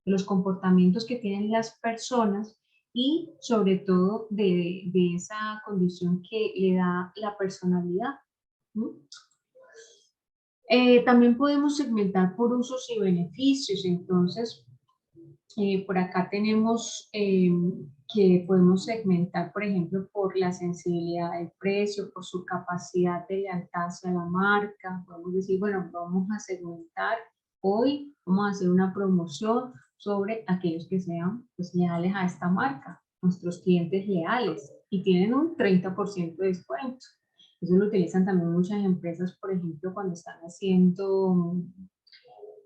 los comportamientos que tienen las personas, y sobre todo de esa condición que le da la personalidad. ¿Mm? También podemos segmentar por usos y beneficios. Entonces, por acá tenemos que podemos segmentar, por ejemplo, por la sensibilidad del precio, por su capacidad de lealtad hacia la marca. Podemos decir, bueno, vamos a segmentar hoy, vamos a hacer una promoción sobre aquellos que sean pues, leales a esta marca, nuestros clientes leales, y tienen un 30% de descuento. Eso lo utilizan también muchas empresas, por ejemplo, cuando están haciendo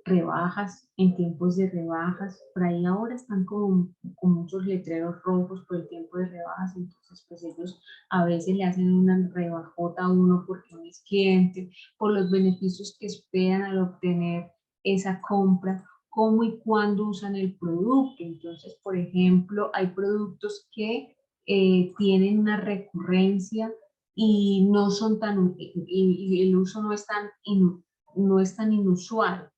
rebajas, en tiempos de rebajas. Por ahí ahora están con muchos letreros rojos por el tiempo de rebajas, entonces pues ellos a veces le hacen una rebajota a uno porque no es cliente, por los beneficios que esperan al obtener esa compra, cómo y cuándo usan el producto. Entonces, por ejemplo, hay productos que tienen una recurrencia y no son tan, y el uso no es tan, no es tan inusual.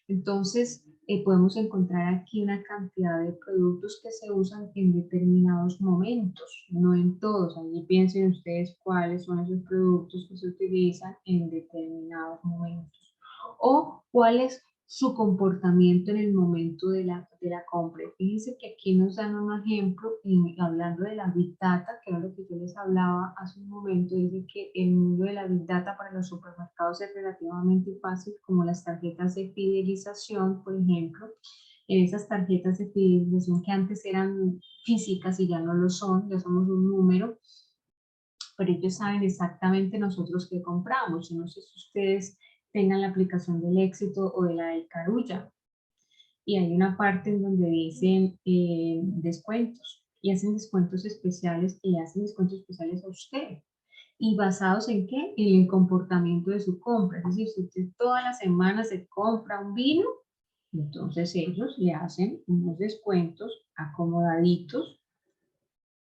Entonces, podemos encontrar aquí una cantidad de productos que se usan en determinados momentos, no en todos. Ahí piensen ustedes cuáles son esos productos que se utilizan en determinados momentos. O cuál es su comportamiento en el momento de la compra. Fíjense que aquí nos dan un ejemplo, hablando de la Big Data, que era lo que yo les hablaba hace un momento. Dice que el mundo de la Big Data para los supermercados es relativamente fácil, como las tarjetas de fidelización, por ejemplo. En esas tarjetas de fidelización que antes eran físicas y ya no lo son, ya somos un número, pero ellos saben exactamente nosotros qué compramos. Yo no sé si ustedes tengan la aplicación del Éxito o de la del Carulla, y hay una parte en donde dicen descuentos, y hacen descuentos especiales, y hacen descuentos especiales a usted. ¿Y basados en qué? En el comportamiento de su compra. Es decir, si usted todas las semanas se compra un vino, entonces ellos le hacen unos descuentos acomodaditos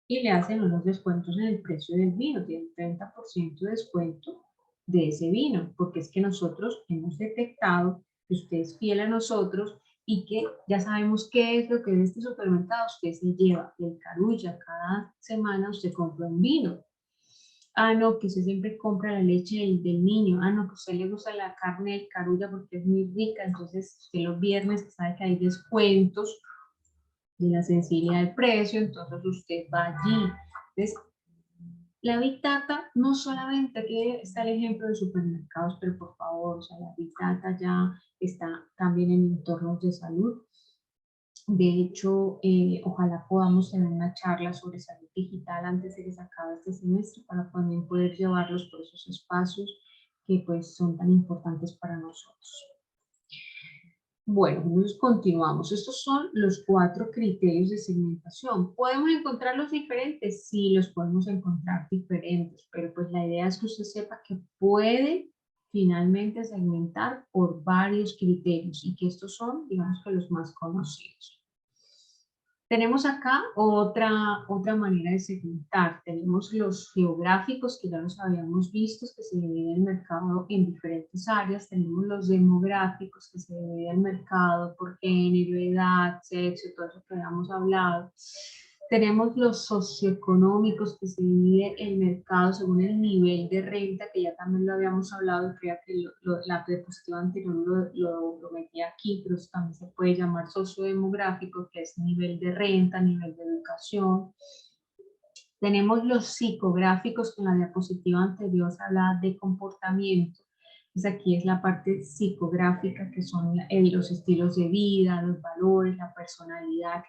y le hacen unos descuentos en el precio del vino. Tiene 30% de descuento de ese vino, porque es que nosotros hemos detectado que usted es fiel a nosotros y que ya sabemos qué es lo que en este supermercado usted se lleva. El Carulla, cada semana usted compra un vino. Ah, no, que usted siempre compra la leche del niño. Ah, no, que a usted le gusta la carne del Carulla porque es muy rica. Entonces, usted los viernes que sabe que hay descuentos de la sensibilidad del precio, entonces usted va allí. Entonces, la Big Data no solamente, aquí está el ejemplo de supermercados, pero por favor, o sea, la Big Data ya está también en entornos de salud. De hecho, ojalá podamos tener una charla sobre salud digital antes de que se acabe este semestre para también poder llevarlos por esos espacios que pues son tan importantes para nosotros. Bueno, entonces continuamos. Estos son los 4 criterios de segmentación. ¿Podemos encontrarlos diferentes? Sí, los podemos encontrar diferentes, pero pues la idea es que usted sepa que puede finalmente segmentar por varios criterios y que estos son, digamos que los más conocidos. Tenemos acá otra manera de segmentar. Tenemos los geográficos, que ya los habíamos visto, que se divide el mercado en diferentes áreas. Tenemos los demográficos, que se divide el mercado por género, edad, sexo, todo eso que habíamos hablado. Tenemos los socioeconómicos, que se divide el mercado según el nivel de renta, que ya también lo habíamos hablado, y creo que la diapositiva anterior lo metí aquí, pero también se puede llamar sociodemográfico, que es nivel de renta, nivel de educación. Tenemos los psicográficos, que en la diapositiva anterior se hablaba de comportamiento. Pues aquí es la parte psicográfica, que son los estilos de vida, los valores, la personalidad.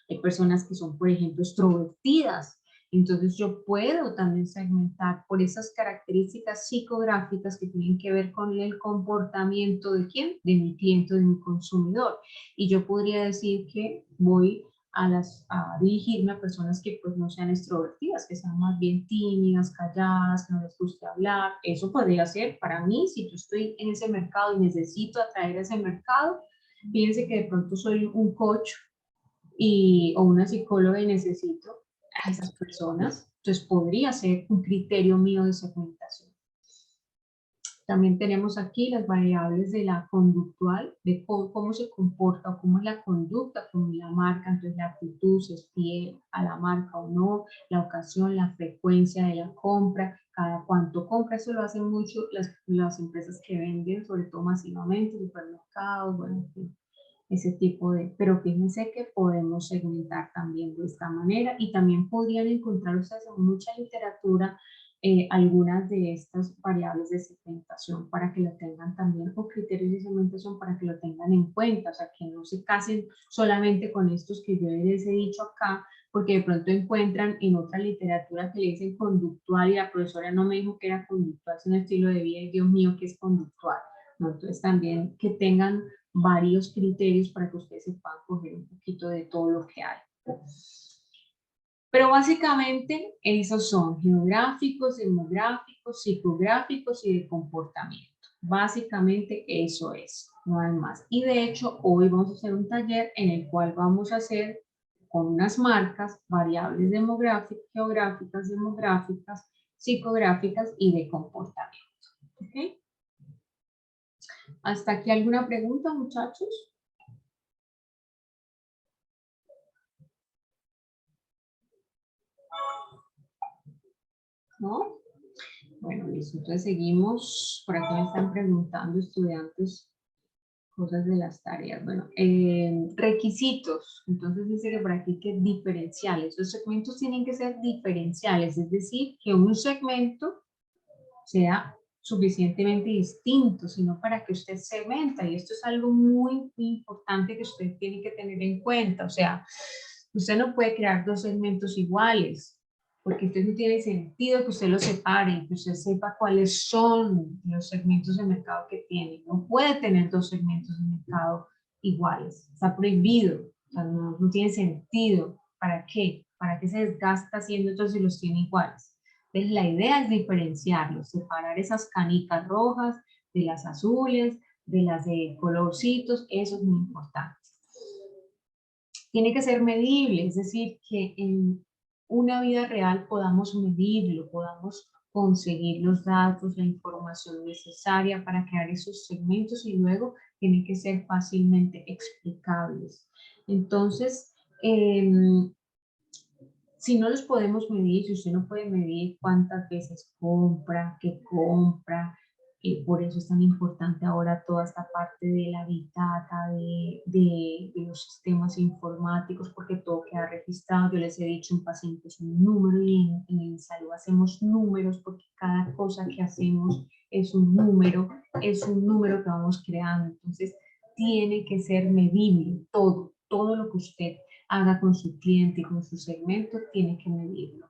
Hay personas que son, por ejemplo, extrovertidas. Entonces yo puedo también segmentar por esas características psicográficas que tienen que ver con el comportamiento de quién, de mi cliente, de mi consumidor. Y yo podría decir que voy a dirigirme a personas que pues no sean extrovertidas, que sean más bien tímidas, calladas, que no les guste hablar. Eso podría ser para mí, si yo estoy en ese mercado y necesito atraer a ese mercado. Fíjense que de pronto soy un coach o una psicóloga y necesito a esas personas. Entonces podría ser un criterio mío de segmentación. También tenemos aquí las variables de la conductual, de cómo se comporta o cómo es la conducta con la marca, entonces la actitud, si es fiel a la marca o no, la ocasión, la frecuencia de la compra, cada cuánto compra, eso lo hacen mucho las empresas que venden, sobre todo masivamente, supermercados, bueno, en fin, ese tipo de, pero fíjense que podemos segmentar también de esta manera y también podrían encontrar ustedes en mucha literatura algunas de estas variables de segmentación para que lo tengan también, o criterios de segmentación para que lo tengan en cuenta, o sea, que no se casen solamente con estos que yo les he dicho acá, porque de pronto encuentran en otra literatura que le dicen conductual y la profesora no me dijo que era conductual, es un estilo de vida y Dios mío, que es conductual, ¿no? Entonces también que tengan varios criterios para que ustedes se puedan coger un poquito de todo lo que hay. Pero básicamente esos son geográficos, demográficos, psicográficos y de comportamiento. Básicamente eso es, no hay más. Y de hecho hoy vamos a hacer un taller en el cual vamos a hacer con unas marcas variables demográficas, geográficas, demográficas, psicográficas y de comportamiento. ¿Okay? ¿Hasta aquí alguna pregunta, muchachos? ¿No? Bueno, listo. Entonces seguimos. Por aquí me están preguntando estudiantes cosas de las tareas. Bueno, requisitos. Entonces dice que por aquí que diferenciales. Los segmentos tienen que ser diferenciales, es decir, que un segmento sea suficientemente distinto, sino para que usted segmenta. Y esto es algo muy importante que usted tiene que tener en cuenta. O sea, usted no puede crear dos segmentos iguales, porque entonces no tiene sentido que usted los separe, que usted sepa cuáles son los segmentos de mercado que tiene. No puede tener dos segmentos de mercado iguales. Está prohibido. O sea, no tiene sentido. ¿Para qué? ¿Para qué se desgasta haciendo entonces si los tiene iguales? Entonces la idea es diferenciarlos, separar esas canicas rojas de las azules, de las de colorcitos, eso es muy importante. Tiene que ser medible, es decir, que en una vida real podamos medirlo, podamos conseguir los datos, la información necesaria para crear esos segmentos y luego tienen que ser fácilmente explicables. Entonces, si no los podemos medir, si usted no puede medir cuántas veces compra, qué compra, por eso es tan importante ahora toda esta parte de la Big Data, de los sistemas informáticos, porque todo queda registrado. Yo les he dicho, un paciente es un número y en salud hacemos números porque cada cosa que hacemos es un número que vamos creando. Entonces, tiene que ser medible todo lo que usted haga con su cliente y con su segmento, tiene que medirlo.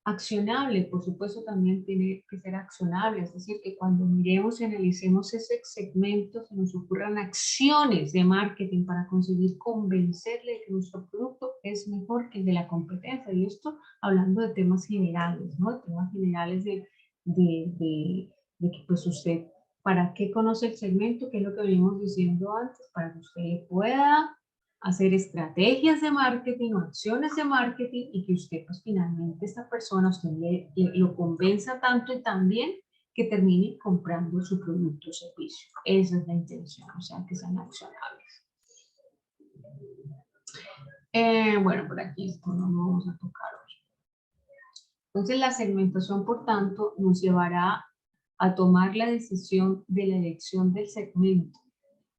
Accionable, por supuesto, también tiene que ser accionable, es decir, que cuando miremos y analicemos ese segmento, se nos ocurran acciones de marketing para conseguir convencerle de que nuestro producto es mejor que el de la competencia. Y esto hablando de temas generales, ¿no? Temas generales de que pues usted, ¿para qué conoce el segmento? Que es lo que venimos diciendo antes, para que usted le pueda hacer estrategias de marketing o acciones de marketing y que usted pues finalmente esta persona usted lo convenza tanto y tan bien que termine comprando su producto o servicio. Esa es la intención, o sea, que sean accionables. Bueno, por aquí esto no lo vamos a tocar hoy. Entonces la segmentación, por tanto, nos llevará a tomar la decisión de la elección del segmento,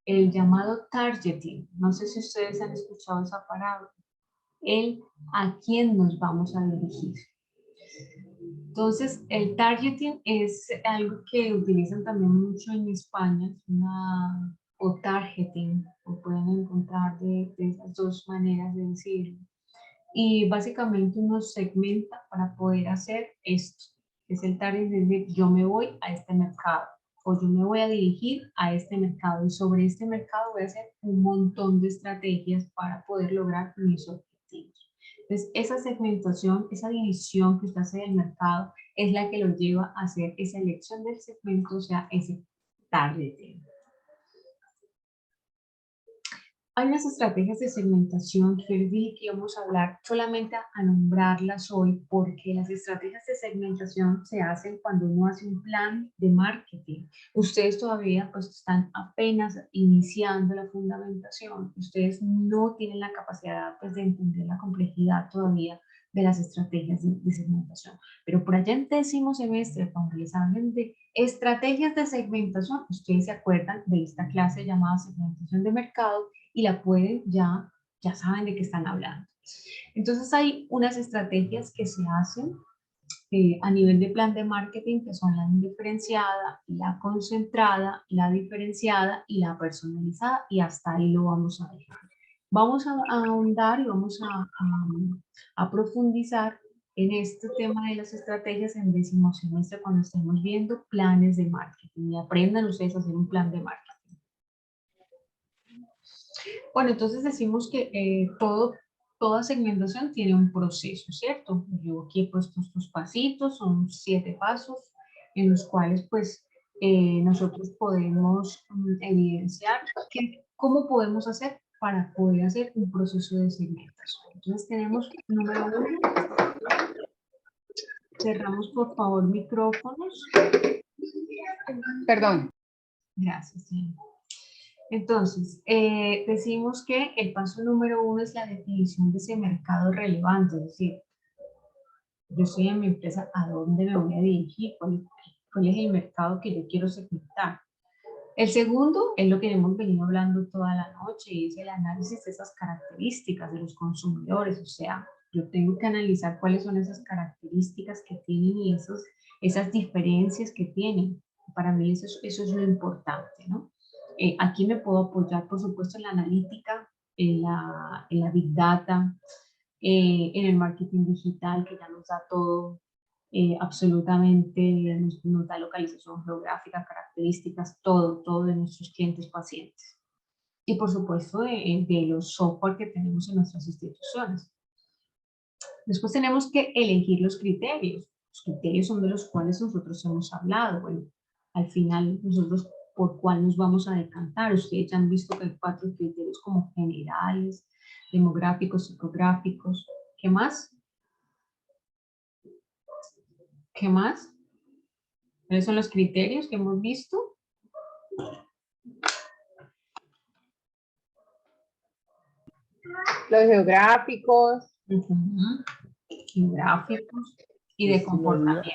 el llamado targeting. No sé si ustedes han escuchado esa palabra. El a quién nos vamos a dirigir. Entonces, el targeting es algo que utilizan también mucho en España, o targeting, o pueden encontrar de esas dos maneras de decirlo. Y básicamente uno segmenta para poder hacer esto, que es el targeting, es decir, yo me voy a este mercado, o yo me voy a dirigir a este mercado, y sobre este mercado voy a hacer un montón de estrategias para poder lograr mis objetivos. Entonces, esa segmentación, esa división que usted hace del mercado, es la que lo lleva a hacer esa elección del segmento, o sea, ese targeting. Hay unas estrategias de segmentación que yo les dije que íbamos a hablar solamente a nombrarlas hoy, porque las estrategias de segmentación se hacen cuando uno hace un plan de marketing. Ustedes todavía pues están apenas iniciando la fundamentación. Ustedes no tienen la capacidad pues de entender la complejidad todavía de las estrategias de segmentación. Pero por allá en 10º semestre, cuando les hablen de estrategias de segmentación, ustedes se acuerdan de esta clase llamada segmentación de mercado y la pueden ya saben de qué están hablando. Entonces hay unas estrategias que se hacen a nivel de plan de marketing, que son la indiferenciada, la concentrada, la diferenciada y la personalizada, y hasta ahí lo vamos a dejar. Vamos a ahondar y vamos a profundizar en este tema de las estrategias en 10º semestre cuando estemos viendo planes de marketing, y aprendan ustedes a hacer un plan de marketing. Bueno, entonces decimos que toda segmentación tiene un proceso, ¿cierto? Yo aquí he puesto estos pasitos, son 7 pasos en los cuales pues nosotros podemos evidenciar cómo podemos hacer para poder hacer un proceso de segmentación. Entonces tenemos número 1, cerramos por favor micrófonos. Perdón. Gracias, sí. Entonces, decimos que el paso número 1 es la definición de ese mercado relevante, es decir, yo estoy en mi empresa, ¿a dónde me voy a dirigir? ¿Cuál es el mercado que yo quiero segmentar? El segundo es lo que hemos venido hablando toda la noche, y es el análisis de esas características de los consumidores. O sea, yo tengo que analizar cuáles son esas características que tienen y esas diferencias que tienen. Para mí eso es lo importante, ¿no? Aquí me puedo apoyar, por supuesto, en la analítica, en la Big Data, en el marketing digital, que ya nos da todo, absolutamente, nos da localización geográfica, características, todo de nuestros clientes pacientes. Y por supuesto de los software que tenemos en nuestras instituciones. Después tenemos que elegir los criterios. Los criterios son de los cuales nosotros hemos hablado. Bueno, al final nosotros por cuál nos vamos a decantar. Ustedes ya han visto que hay 4 criterios como generales, demográficos, psicográficos. ¿Qué más? ¿Qué más? ¿Cuáles son los criterios que hemos visto? Los geográficos. Geográficos y de comportamiento.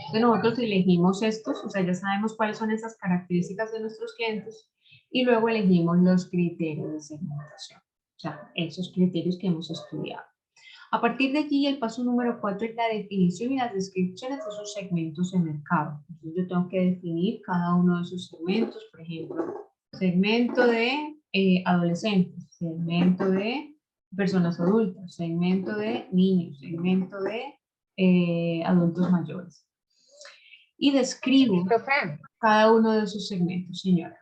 Entonces nosotros elegimos estos, o sea, ya sabemos cuáles son esas características de nuestros clientes, y luego elegimos los criterios de segmentación, o sea, esos criterios que hemos estudiado. A partir de aquí, el paso número 4 es la definición y las descripciones de esos segmentos de mercado. Entonces yo tengo que definir cada uno de esos segmentos, por ejemplo, segmento de adolescentes, segmento de personas adultas, segmento de niños, segmento de adultos mayores. Y describo Profe, cada uno de esos segmentos, señora.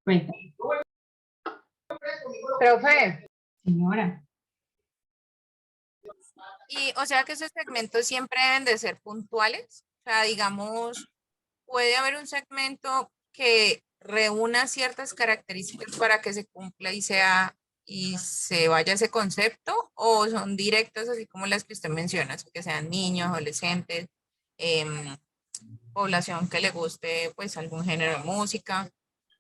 Cuéntame. profe, Señora. Y o sea que esos segmentos siempre deben de ser puntuales. O sea, digamos, puede haber un segmento que reúna ciertas características para que se cumpla y se vaya ese concepto, o son directas así como las que usted menciona, que sean niños, adolescentes, población que le guste pues algún género de música.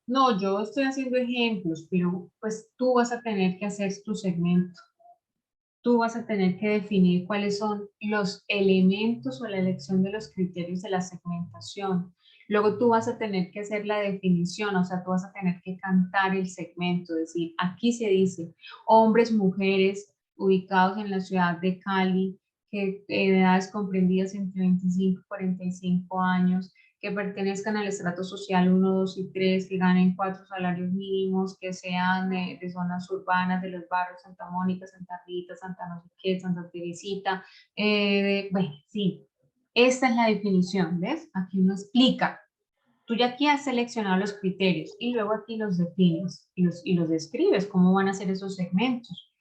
No, yo estoy haciendo ejemplos, pero pues tú vas a tener que hacer tu segmento. Tú vas a tener que definir cuáles son los elementos o la elección de los criterios de la segmentación. Luego tú vas a tener que hacer la definición, o sea, tú vas a tener que cantar el segmento, es decir, aquí se dice hombres, mujeres ubicados en la ciudad de Cali, que edades comprendidas entre 25 y 45 años, que pertenezcan al estrato social 1, 2 y 3, que ganen 4 salarios mínimos, que sean de zonas urbanas, de los barrios Santa Mónica, Santa Rita, Santa no sé qué, Santa Teresita, bueno, sí, esta es la definición, ¿ves? Aquí uno explica. Tú ya aquí has seleccionado los criterios y luego aquí los defines y los describes, cómo van a ser esos segmentos.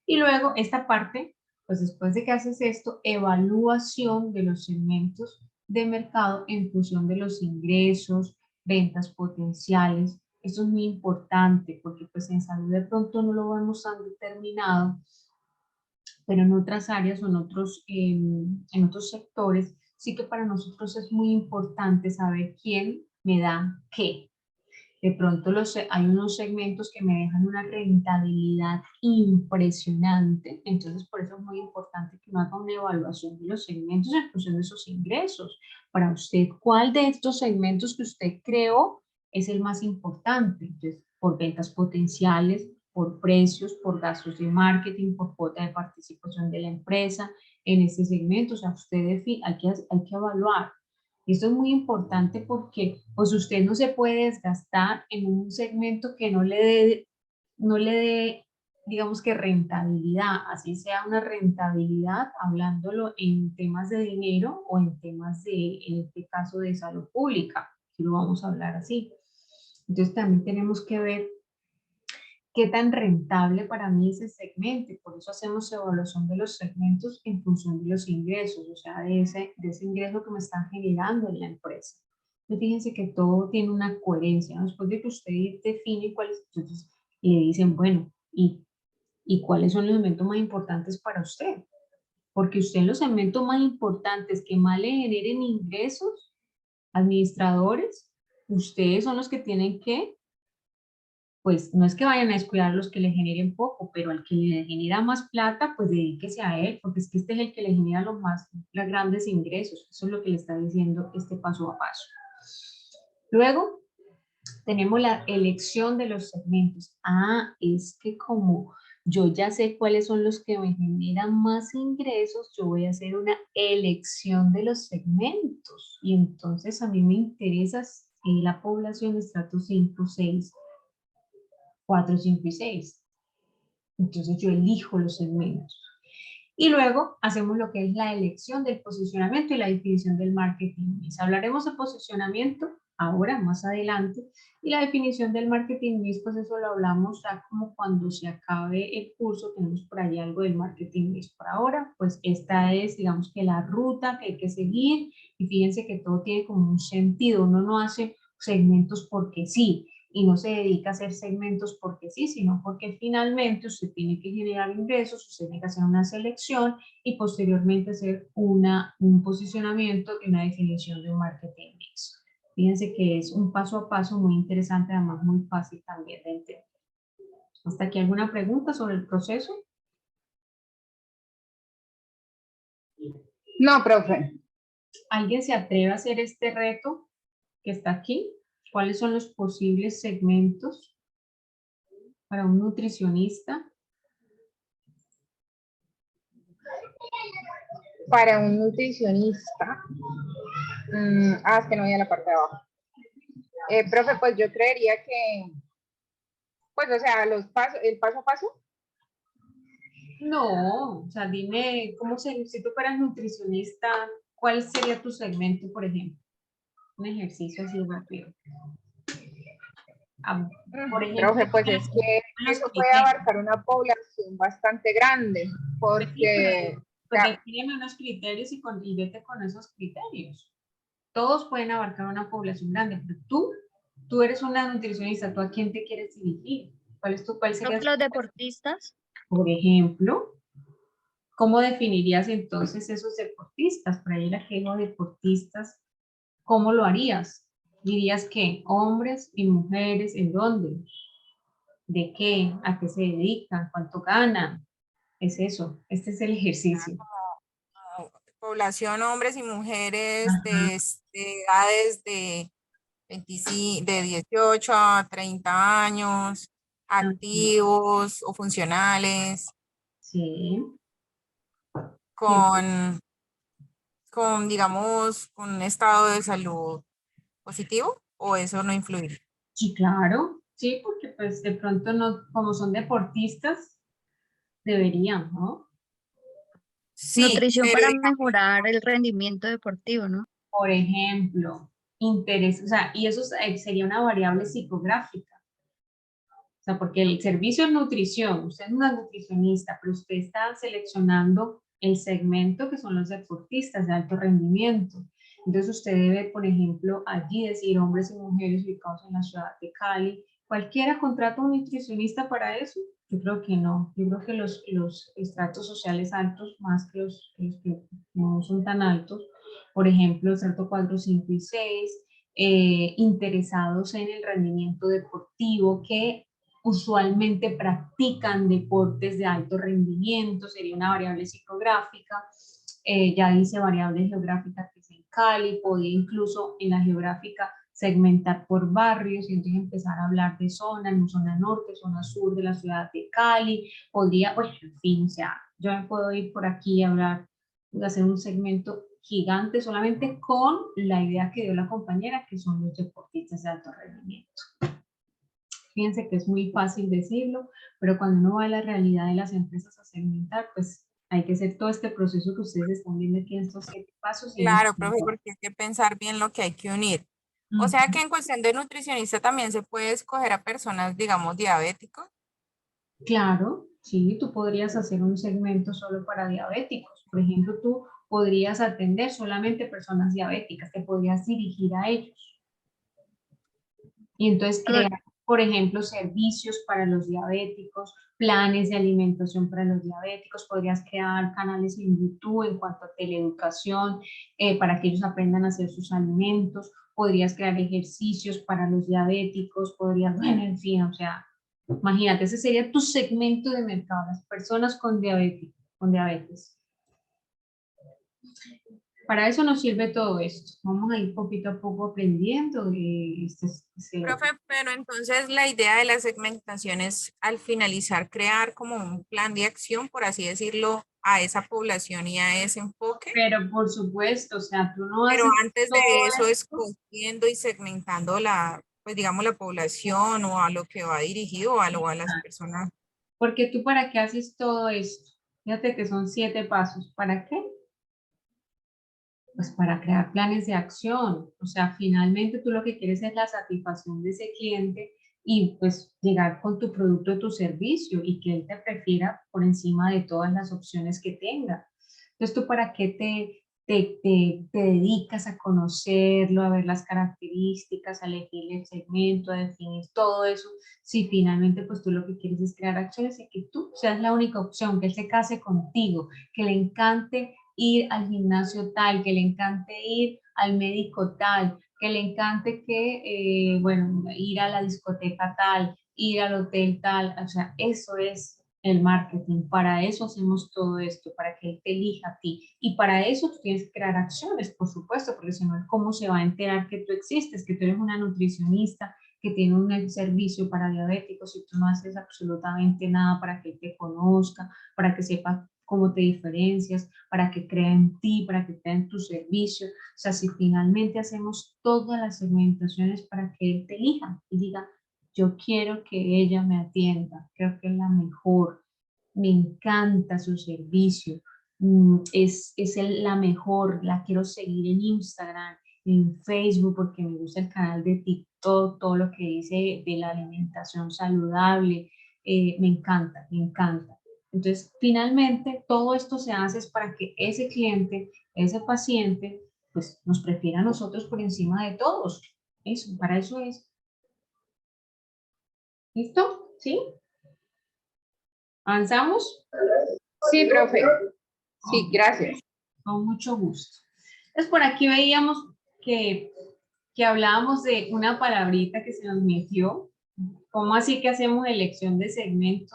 Y luego esta parte, pues después de que haces esto, evaluación de los segmentos de mercado en función de los ingresos, ventas potenciales. Esto es muy importante porque pues en salud de pronto no lo vemos tan determinado, pero en otras áreas o en otros sectores sí que para nosotros es muy importante saber quién me da qué. De pronto hay unos segmentos que me dejan una rentabilidad impresionante, entonces por eso es muy importante que uno haga una evaluación de los segmentos en función de esos ingresos. Para usted, ¿cuál de estos segmentos que usted creó es el más importante? Entonces, por ventas potenciales, por precios, por gastos de marketing, por cuota de participación de la empresa en este segmento. O sea, hay que evaluar. Y esto es muy importante porque pues usted no se puede desgastar en un segmento que no le dé, digamos que rentabilidad, así sea una rentabilidad, hablándolo en temas de dinero o en temas de, en este caso, de salud pública, si lo vamos a hablar así. Entonces también tenemos que ver qué tan rentable para mí es ese segmento, y por eso hacemos evaluación de los segmentos en función de los ingresos, o sea, de ese ingreso que me están generando en la empresa. Entonces, fíjense que todo tiene una coherencia, ¿no? Después de que usted define cuáles, entonces le dicen, bueno, ¿y cuáles son los segmentos más importantes para usted? Porque usted en los segmentos más importantes que más le generen ingresos, administradores, ustedes son los que tienen que, pues no es que vayan a descuidar a los que le generen poco, pero al que le genera más plata, pues dedíquese a él, porque es que este es el que le genera los grandes ingresos. Eso es lo que le está diciendo este paso a paso. Luego, tenemos la elección de los segmentos. Ah, es que como yo ya sé cuáles son los que me generan más ingresos, yo voy a hacer una elección de los segmentos. Y entonces a mí me interesa la población de estrato 5, 6, 4, 5 y 6. Entonces yo elijo los segmentos. Y luego hacemos lo que es la elección del posicionamiento y la definición del marketing mix. Hablaremos de posicionamiento ahora, más adelante, y la definición del marketing mix, pues eso lo hablamos ya como cuando se acabe el curso, tenemos por ahí algo del marketing mix. Por ahora, pues esta es, digamos que la ruta que hay que seguir, y fíjense que todo tiene como un sentido, uno no hace segmentos porque sí, y no se dedica a hacer segmentos porque sí, sino porque finalmente usted tiene que generar ingresos, usted tiene que hacer una selección y posteriormente hacer un posicionamiento y una definición de un marketing mix. Fíjense que es un paso a paso muy interesante, además muy fácil también de entender. ¿Hasta aquí alguna pregunta sobre el proceso? No, profe. ¿Alguien se atreve a hacer este reto que está aquí? ¿Cuáles son los posibles segmentos para un nutricionista? Para un nutricionista. Es que no voy a la parte de abajo. Profe, pues yo creería que, pues, o sea, el paso a paso. No, o sea, dime, si tú fueras nutricionista, ¿cuál sería tu segmento, por ejemplo? Un ejercicio así rápido. Por ejemplo, Profe, pues es que eso puede abarcar una población bastante grande, porque... Pues defíneme unos criterios y vete con esos criterios. Todos pueden abarcar una población grande, pero tú eres una nutricionista, ¿tú a quién te quieres dirigir? ¿Cuál sería Los deportistas. Por ejemplo, ¿cómo definirías entonces esos deportistas? Por ahí la quejo deportistas, ¿cómo lo harías? ¿Dirías que hombres y mujeres en dónde? ¿De qué? ¿A qué se dedican? ¿Cuánto ganan? Es eso, este es el ejercicio. Población, hombres y mujeres Ajá. de edades de 18 a 30 años, activos o funcionales, Sí. con, digamos, con un estado de salud positivo, o eso no influye. Sí, claro. Sí, porque pues de pronto no, como son deportistas, deberían, ¿no? Sí, Nutrición pero para mejorar el rendimiento deportivo, ¿no? Por ejemplo, interés, o sea, y eso sería una variable psicográfica. O sea, porque el servicio es nutrición, usted es una nutricionista, pero usted está seleccionando el segmento que son los deportistas de alto rendimiento. Entonces usted debe, por ejemplo, allí decir hombres y mujeres ubicados en la ciudad de Cali. ¿Cualquiera contrata un nutricionista para eso? Yo creo que no. Yo creo que los estratos sociales altos, más que los que no son tan altos, por ejemplo, estrato 4, 5 y 6, interesados en el rendimiento deportivo, que usualmente practican deportes de alto rendimiento, sería una variable psicográfica. Ya dice variable geográfica que es en Cali, podía incluso en la geográfica segmentar por barrios y entonces empezar a hablar de zonas, zona norte, zona sur de la ciudad de Cali, podría, pues, en fin, o sea, yo me puedo ir por aquí a hablar, hacer un segmento gigante solamente con la idea que dio la compañera, que son los deportistas de alto rendimiento. Fíjense que es muy fácil decirlo, pero cuando uno va a la realidad de las empresas a segmentar, pues hay que hacer todo este proceso que ustedes están viendo aquí en estos 7 pasos. Claro, profe, porque hay que pensar bien lo que hay que unir. O sea que en cuestión de nutricionista también se puede escoger a personas, digamos, diabéticos. Claro, sí, tú podrías hacer un segmento solo para diabéticos. Por ejemplo, tú podrías atender solamente personas diabéticas, te podrías dirigir a ellos. Y entonces crear, por ejemplo, servicios para los diabéticos, planes de alimentación para los diabéticos, podrías crear canales en YouTube en cuanto a teleeducación, para que ellos aprendan a hacer sus alimentos, podrías crear ejercicios para los diabéticos, podrías, bueno, en fin, o sea, imagínate, ese sería tu segmento de mercado, las personas con diabetes. Para eso nos sirve todo esto. Vamos a ir poquito a poco aprendiendo. Profe, pero entonces la idea de la segmentación es al finalizar crear como un plan de acción, por así decirlo, a esa población y a ese enfoque. Pero por supuesto, o sea, tú no Pero haces antes todo de eso, esto. escogiendo y segmentando la, pues digamos, la población o a lo que va dirigido o a las personas. Porque tú, ¿para qué haces todo esto? Fíjate que son 7 pasos. ¿Para qué? Pues para crear planes de acción. O sea, finalmente tú lo que quieres es la satisfacción de ese cliente y pues llegar con tu producto o tu servicio y que él te prefiera por encima de todas las opciones que tenga. Entonces, ¿tú para qué te dedicas a conocerlo, a ver las características, a elegir el segmento, a definir todo eso? Si finalmente pues tú lo que quieres es crear acciones y que tú seas la única opción, que él se case contigo, que le encante ir al gimnasio tal, que le encante ir al médico tal, que le encante que, bueno, ir a la discoteca tal, ir al hotel tal, o sea, eso es el marketing, para eso hacemos todo esto, para que él te elija a ti, y para eso tú tienes que crear acciones, por supuesto, porque si no, ¿cómo se va a enterar que tú existes, que tú eres una nutricionista, que tiene un servicio para diabéticos, si tú no haces absolutamente nada para que él te conozca, para que sepa cómo te diferencias, para que crea en ti, para que crea en tu servicio? O sea, si finalmente hacemos todas las segmentaciones para que él te elija y diga, yo quiero que ella me atienda, creo que es la mejor, me encanta su servicio, la mejor, la quiero seguir en Instagram, en Facebook, porque me gusta el canal de TikTok, todo lo que dice de la alimentación saludable, me encanta, me encanta. Entonces, finalmente, todo esto se hace es para que ese cliente, ese paciente, pues nos prefiera a nosotros por encima de todos. Eso, para eso es. ¿Listo? ¿Sí? ¿Avanzamos? Sí, profe. Sí, gracias. Con mucho gusto. Entonces, por aquí veíamos que hablábamos de una palabrita que se nos metió. ¿Cómo así que hacemos elección de segmento?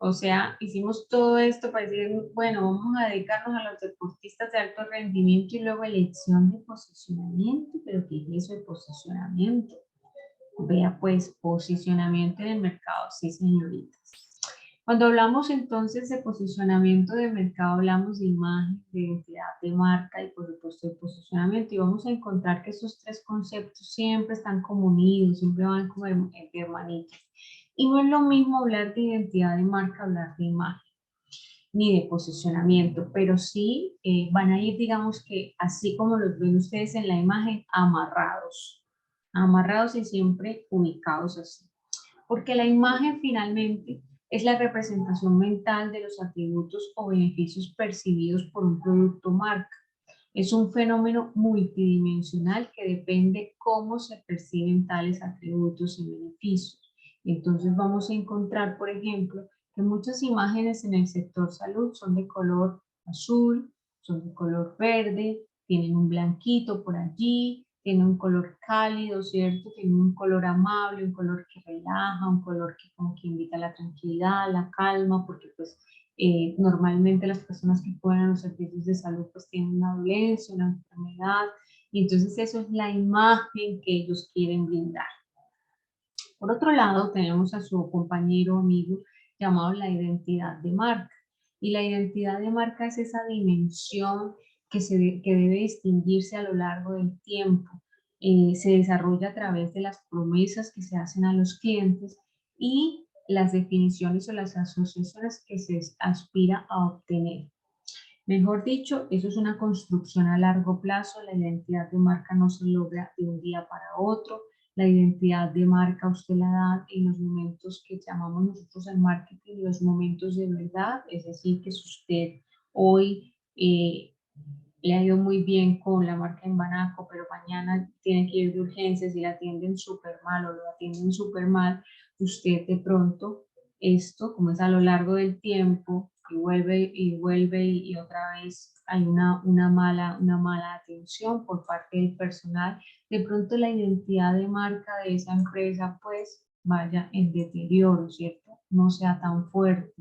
O sea, hicimos todo esto para decir, bueno, vamos a dedicarnos a los deportistas de alto rendimiento y luego elección de posicionamiento. ¿Pero qué es eso de posicionamiento? Vea pues, posicionamiento en el mercado, sí, señoritas. Cuando hablamos entonces de posicionamiento de mercado, hablamos de imagen, de identidad de marca y por supuesto de posicionamiento. Y vamos a encontrar que esos 3 conceptos siempre están como unidos, siempre van como de hermanitos. Y no es lo mismo hablar de identidad de marca, hablar de imagen, ni de posicionamiento, pero sí van a ir, digamos que así como los ven ustedes en la imagen, amarrados y siempre ubicados así. Porque la imagen finalmente es la representación mental de los atributos o beneficios percibidos por un producto o marca. Es un fenómeno multidimensional que depende cómo se perciben tales atributos y beneficios. Entonces vamos a encontrar, por ejemplo, que muchas imágenes en el sector salud son de color azul, son de color verde, tienen un blanquito por allí, tienen un color cálido, ¿cierto? Tienen un color amable, un color que relaja, un color que como que invita a la tranquilidad, la calma, porque pues normalmente las personas que pueden a los servicios de salud pues tienen una dolencia, una enfermedad, y entonces eso es la imagen que ellos quieren brindar. Por otro lado, tenemos a su compañero amigo llamado la identidad de marca. Y la identidad de marca es esa dimensión que debe distinguirse a lo largo del tiempo. Se desarrolla a través de las promesas que se hacen a los clientes y las definiciones o las asociaciones que se aspira a obtener. Mejor dicho, eso es una construcción a largo plazo. La identidad de marca no se logra de un día para otro. La identidad de marca usted la da en los momentos que llamamos nosotros en marketing los momentos de verdad, es decir, que si usted hoy le ha ido muy bien con la marca en Banaco, pero mañana tiene que ir de urgencias y la atienden súper mal o lo atienden súper mal, usted de pronto, esto, como es a lo largo del tiempo, y vuelve y otra vez hay una mala atención por parte del personal, de pronto la identidad de marca de esa empresa pues vaya en deterioro, ¿cierto? No sea tan fuerte.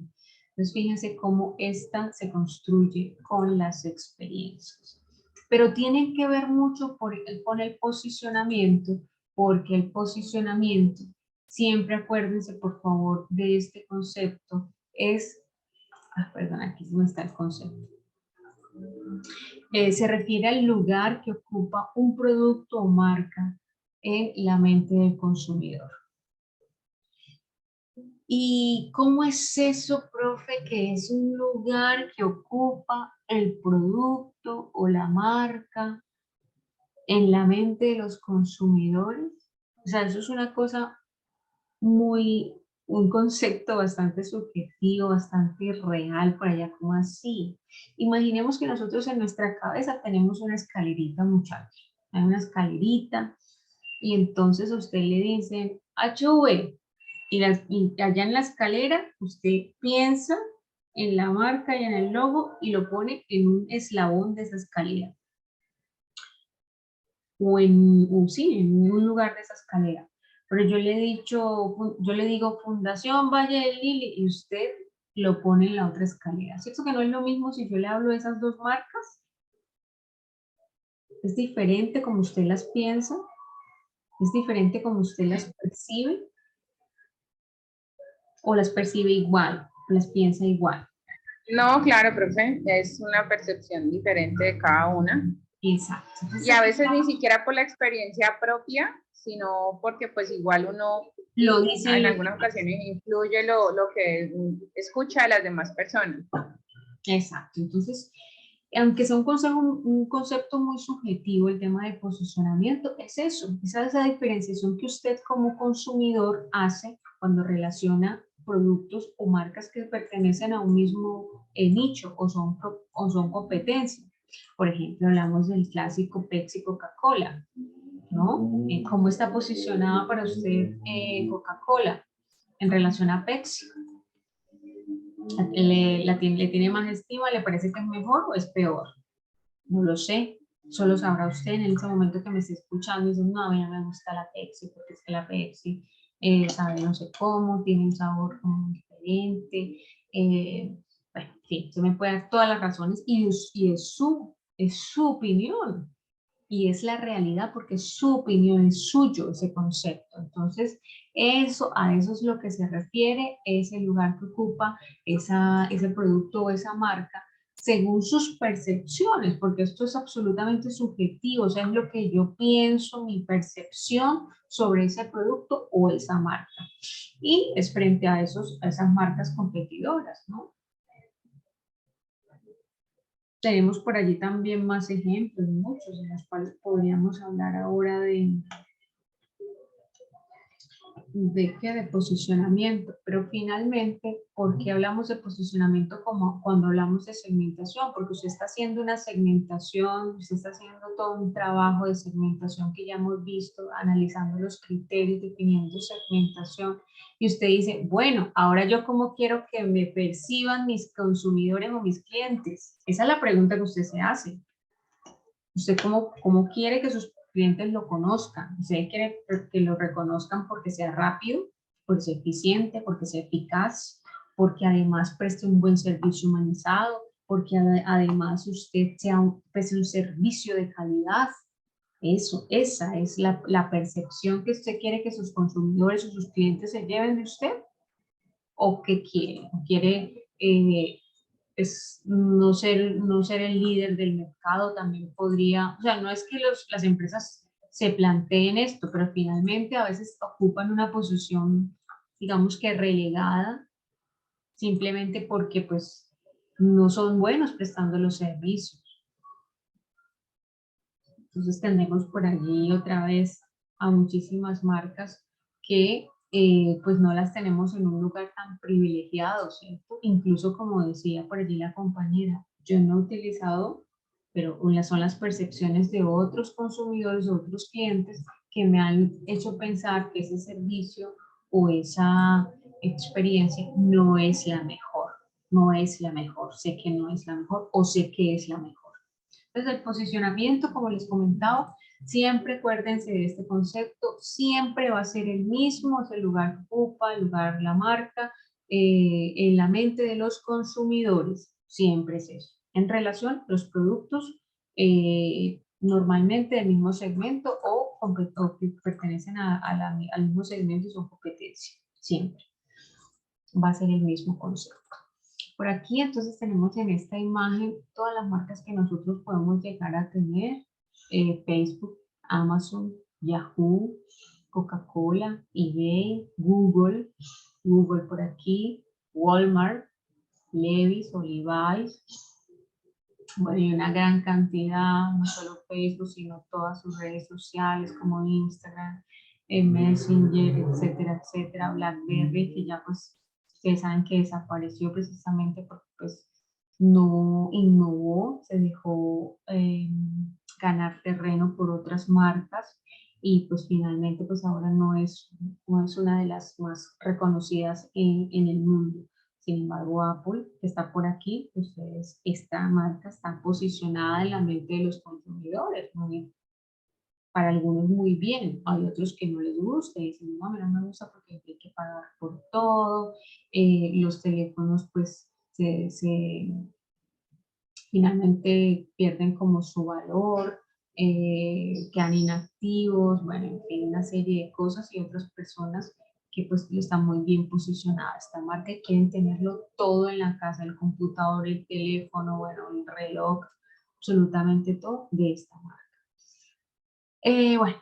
Entonces fíjense cómo esta se construye con las experiencias. Pero tienen que ver mucho con el posicionamiento, porque el posicionamiento, siempre acuérdense por favor de este concepto, perdón, aquí no está el concepto. Se refiere al lugar que ocupa un producto o marca en la mente del consumidor. ¿Y cómo es eso, profe, que es un lugar que ocupa el producto o la marca en la mente de los consumidores? O sea, eso es una cosa un concepto bastante subjetivo, bastante real por allá, como así. Imaginemos que nosotros en nuestra cabeza tenemos una escalerita, muchachos. Hay una escalerita y entonces a usted le dicen HV y allá en la escalera usted piensa en la marca y en el logo y lo pone en un eslabón de esa escalera. Sí, en un lugar de esa escalera. Pero yo le digo Fundación Valle del Lili y usted lo pone en la otra escalera. ¿Cierto que no es lo mismo si yo le hablo de esas dos marcas? Es diferente como usted las piensa, es diferente como usted las percibe, o las percibe igual, o las piensa igual. No, claro, profe, es una percepción diferente de cada una. Exacto. Entonces, Y a veces ni siquiera por la experiencia propia, sino porque pues igual uno lo dice en algunas ocasiones influye lo que escucha a las demás personas. Exacto. Entonces, aunque sea un concepto muy subjetivo, el tema de posicionamiento es eso, es esa diferenciación que usted como consumidor hace cuando relaciona productos o marcas que pertenecen a un mismo nicho o son competencia. Por ejemplo, hablamos del clásico Pepsi Coca-Cola, ¿no? ¿Cómo está posicionada para usted Coca-Cola en relación a Pepsi? ¿Le tiene más estima? ¿Le parece que es mejor o es peor? No lo sé. Solo sabrá usted en ese momento que me esté escuchando y dice, no, a mí no me gusta la Pepsi porque es que la Pepsi sabe no sé cómo, tiene un sabor como diferente. Bueno, sí, se me puede dar todas las razones y es su opinión. Y es la realidad porque es su opinión, es suyo ese concepto. Entonces, a eso es lo que se refiere, es el lugar que ocupa ese producto o esa marca según sus percepciones, porque esto es absolutamente subjetivo, o sea, es lo que yo pienso, mi percepción sobre ese producto o esa marca. Y es frente a esas marcas competidoras, ¿no? Tenemos por allí también más ejemplos, muchos, en los cuales podríamos hablar ahora de posicionamiento, pero finalmente, ¿por qué hablamos de posicionamiento como cuando hablamos de segmentación? Porque usted está haciendo una segmentación, usted está haciendo todo un trabajo de segmentación que ya hemos visto, analizando los criterios, definiendo segmentación, y usted dice, bueno, ahora yo cómo quiero que me perciban mis consumidores o mis clientes. Esa es la pregunta que usted se hace. ¿Usted cómo quiere que sus clientes lo conozcan? ¿Usted quiere que lo reconozcan porque sea rápido, porque sea eficiente, porque sea eficaz, porque además preste un buen servicio humanizado, porque además usted preste un servicio de calidad? Esa es la percepción que usted quiere que sus consumidores o sus clientes se lleven de usted. ¿O qué quiere? ¿Quiere es no ser el líder del mercado? También podría, o sea, no es que las empresas se planteen esto, pero finalmente a veces ocupan una posición, digamos que relegada, simplemente porque pues no son buenos prestando los servicios. Entonces tenemos por allí otra vez a muchísimas marcas que pues no las tenemos en un lugar tan privilegiado, ¿cierto? Incluso como decía por allí la compañera, yo no he utilizado, pero son las percepciones de otros consumidores, de otros clientes que me han hecho pensar que ese servicio o esa experiencia no es la mejor, no es la mejor, sé que no es la mejor o sé que es la mejor. Desde el posicionamiento, como les comentaba, siempre acuérdense de este concepto, siempre va a ser el mismo, es el lugar que ocupa, el lugar, la marca, en la mente de los consumidores, siempre es eso. En relación a los productos, normalmente del mismo segmento o que pertenecen al mismo segmento y son competencia, siempre va a ser el mismo concepto. Por aquí entonces tenemos en esta imagen todas las marcas que nosotros podemos llegar a tener, Facebook, Amazon, Yahoo, Coca-Cola, eBay, Google por aquí, Walmart, Levi's o Levi's, bueno, y una gran cantidad, no solo Facebook, sino todas sus redes sociales como Instagram, Messenger, etcétera, etcétera, BlackBerry, que ya pues ustedes saben que desapareció precisamente porque pues no innovó, se dejó ganar terreno por otras marcas y pues finalmente pues ahora no es una de las más reconocidas en el mundo. Sin embargo, Apple, que está por aquí, ustedes, esta marca está posicionada en la mente de los consumidores, para algunos muy bien, hay otros que no les gusta y dicen, no, a mí no me gusta porque hay que pagar por todo, los teléfonos pues finalmente pierden como su valor, quedan inactivos, bueno, en fin, una serie de cosas y otras personas que pues están muy bien posicionadas. Esta marca quieren tenerlo todo en la casa, el computador, el teléfono, bueno, el reloj, absolutamente todo de esta marca. Bueno,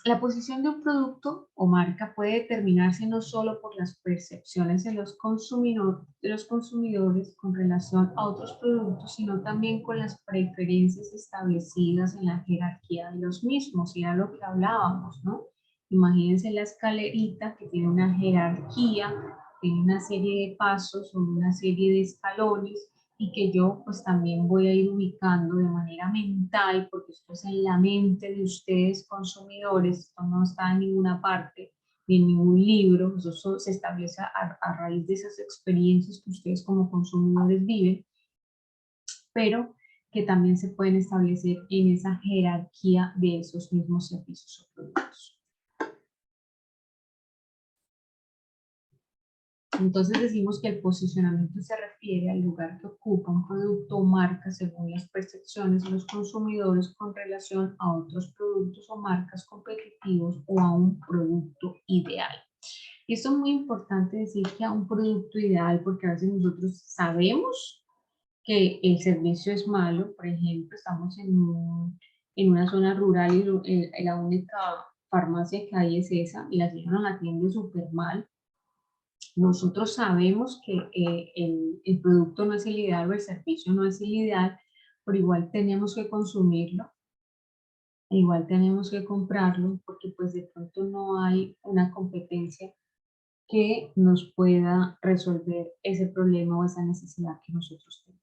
la posición de un producto o marca puede determinarse no solo por las percepciones de los consumidores con relación a otros productos, sino también con las preferencias establecidas en la jerarquía de los mismos. Y era lo que hablábamos, ¿no? Imagínense la escalerita que tiene una jerarquía, tiene una serie de pasos o una serie de escalones y que yo pues también voy a ir ubicando de manera mental, porque esto es en la mente de ustedes consumidores, esto no está en ninguna parte, ni en ningún libro, eso se establece a raíz de esas experiencias que ustedes como consumidores viven, pero que también se pueden establecer en esa jerarquía de esos mismos servicios o productos. Entonces decimos que el posicionamiento se refiere al lugar que ocupa un producto o marca según las percepciones de los consumidores con relación a otros productos o marcas competitivos o a un producto ideal. Y esto es muy importante decir que a un producto ideal, porque a veces nosotros sabemos que el servicio es malo. Por ejemplo, estamos en una zona rural y la única farmacia que hay es esa y la señora nos atiende súper mal. Nosotros sabemos que el producto no es el ideal o el servicio no es el ideal, pero igual tenemos que consumirlo igual tenemos que comprarlo porque pues de pronto no hay una competencia que nos pueda resolver ese problema o esa necesidad que nosotros tenemos.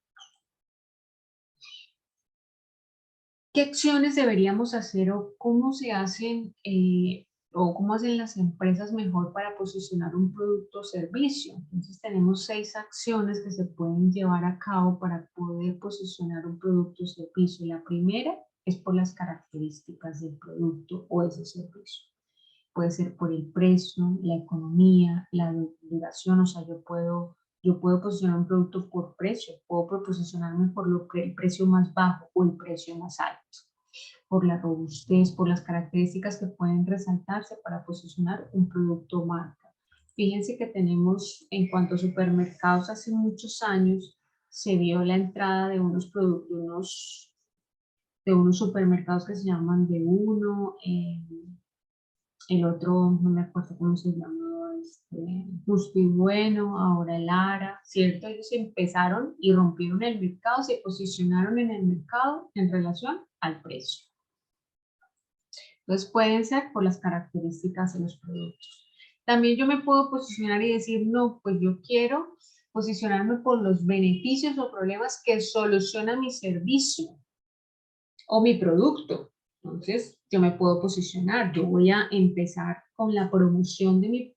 ¿Qué acciones deberíamos hacer o cómo se hacen o cómo hacen las empresas mejor para posicionar un producto o servicio? Entonces tenemos 6 acciones que se pueden llevar a cabo para poder posicionar un producto o servicio. La primera es por las características del producto o ese servicio. Puede ser por el precio, la economía, la duración, o sea, yo puedo posicionar un producto por precio, puedo posicionarme por el precio más bajo o el precio más alto, por la robustez, por las características que pueden resaltarse para posicionar un producto o marca. Fíjense que tenemos, en cuanto a supermercados, hace muchos años se vio la entrada de unos productos, de unos supermercados que se llaman D1, el otro, no me acuerdo cómo se llama, Justo y Bueno, ahora el Ara, ¿cierto? Ellos empezaron y rompieron el mercado, se posicionaron en el mercado en relación al precio. Entonces pueden ser por las características de los productos. También yo me puedo posicionar y decir, no, pues yo quiero posicionarme por los beneficios o problemas que soluciona mi servicio o mi producto. Entonces, yo me puedo posicionar, yo voy a empezar con la promoción de mi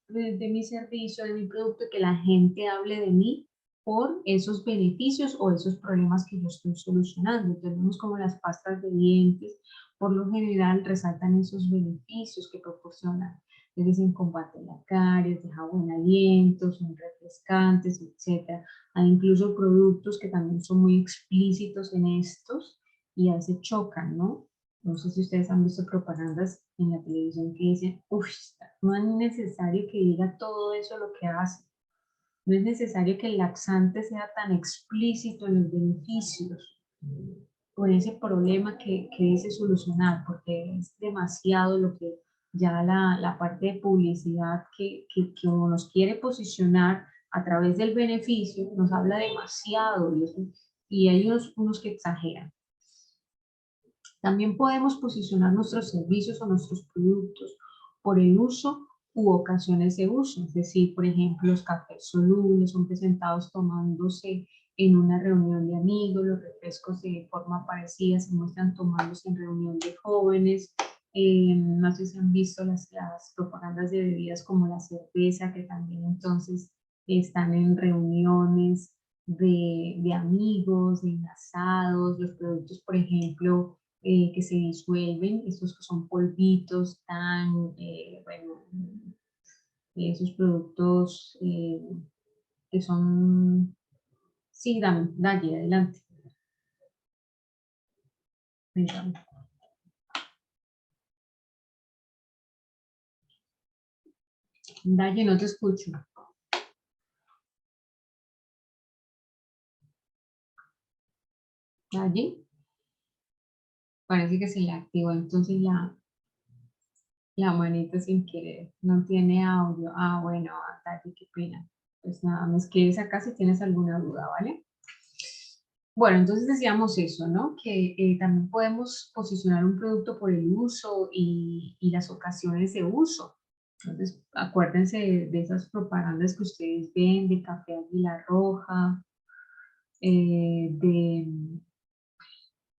servicio, de mi producto, que la gente hable de mí por esos beneficios o esos problemas que yo estoy solucionando. Tenemos como las pastas de dientes, por lo general resaltan esos beneficios que proporcionan. Les dicen combate la caries, deja buen aliento, son refrescantes, etc. Hay incluso productos que también son muy explícitos en estos, y a veces chocan, ¿no? No sé si ustedes han visto propagandas en la televisión que dicen, uff, no es necesario que diga todo eso lo que hace. No es necesario que el laxante sea tan explícito en los beneficios por ese problema que dice solucionar, porque es demasiado lo que ya la parte de publicidad que uno nos quiere posicionar a través del beneficio, nos habla demasiado y hay unos que exageran. También podemos posicionar nuestros servicios o nuestros productos por el uso u ocasiones de uso. Es decir, por ejemplo, los cafés solubles son presentados tomándose en una reunión de amigos, los refrescos de forma parecida se muestran tomándose en reunión de jóvenes. No sé si han visto las propagandas de bebidas como la cerveza, que también entonces están en reuniones de amigos, de asados, los productos, por ejemplo, que se disuelven, estos que son polvitos, bueno, esos productos que son, sí, dale, adelante. Dalle, no te escucho. Dalle. Parece que se le activó entonces la manita sin querer. No tiene audio. Ah, bueno, Dalle, qué pena. Pues nada, me escribes acá si tienes alguna duda, ¿vale? Bueno, entonces decíamos eso, ¿no? Que también podemos posicionar un producto por el uso y las ocasiones de uso. Entonces, acuérdense de esas propagandas que ustedes ven de Café Águila Roja, de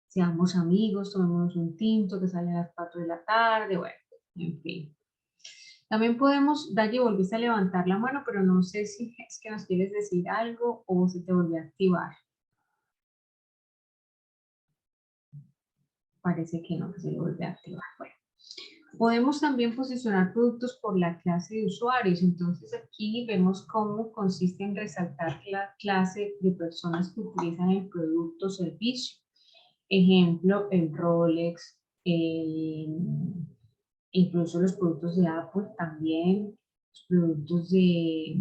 seamos amigos, tomemos un tinto que sale a las 4 de la tarde, bueno, en fin. También podemos, Dalle, volviste a levantar la mano, pero no sé si es que nos quieres decir algo o si te volví a activar. Parece que no, que se le vuelve a activar. Bueno, podemos también posicionar productos por la clase de usuarios. Entonces aquí vemos cómo consiste en resaltar la clase de personas que utilizan el producto o servicio. Ejemplo, el Rolex, incluso los productos de Apple también, los productos de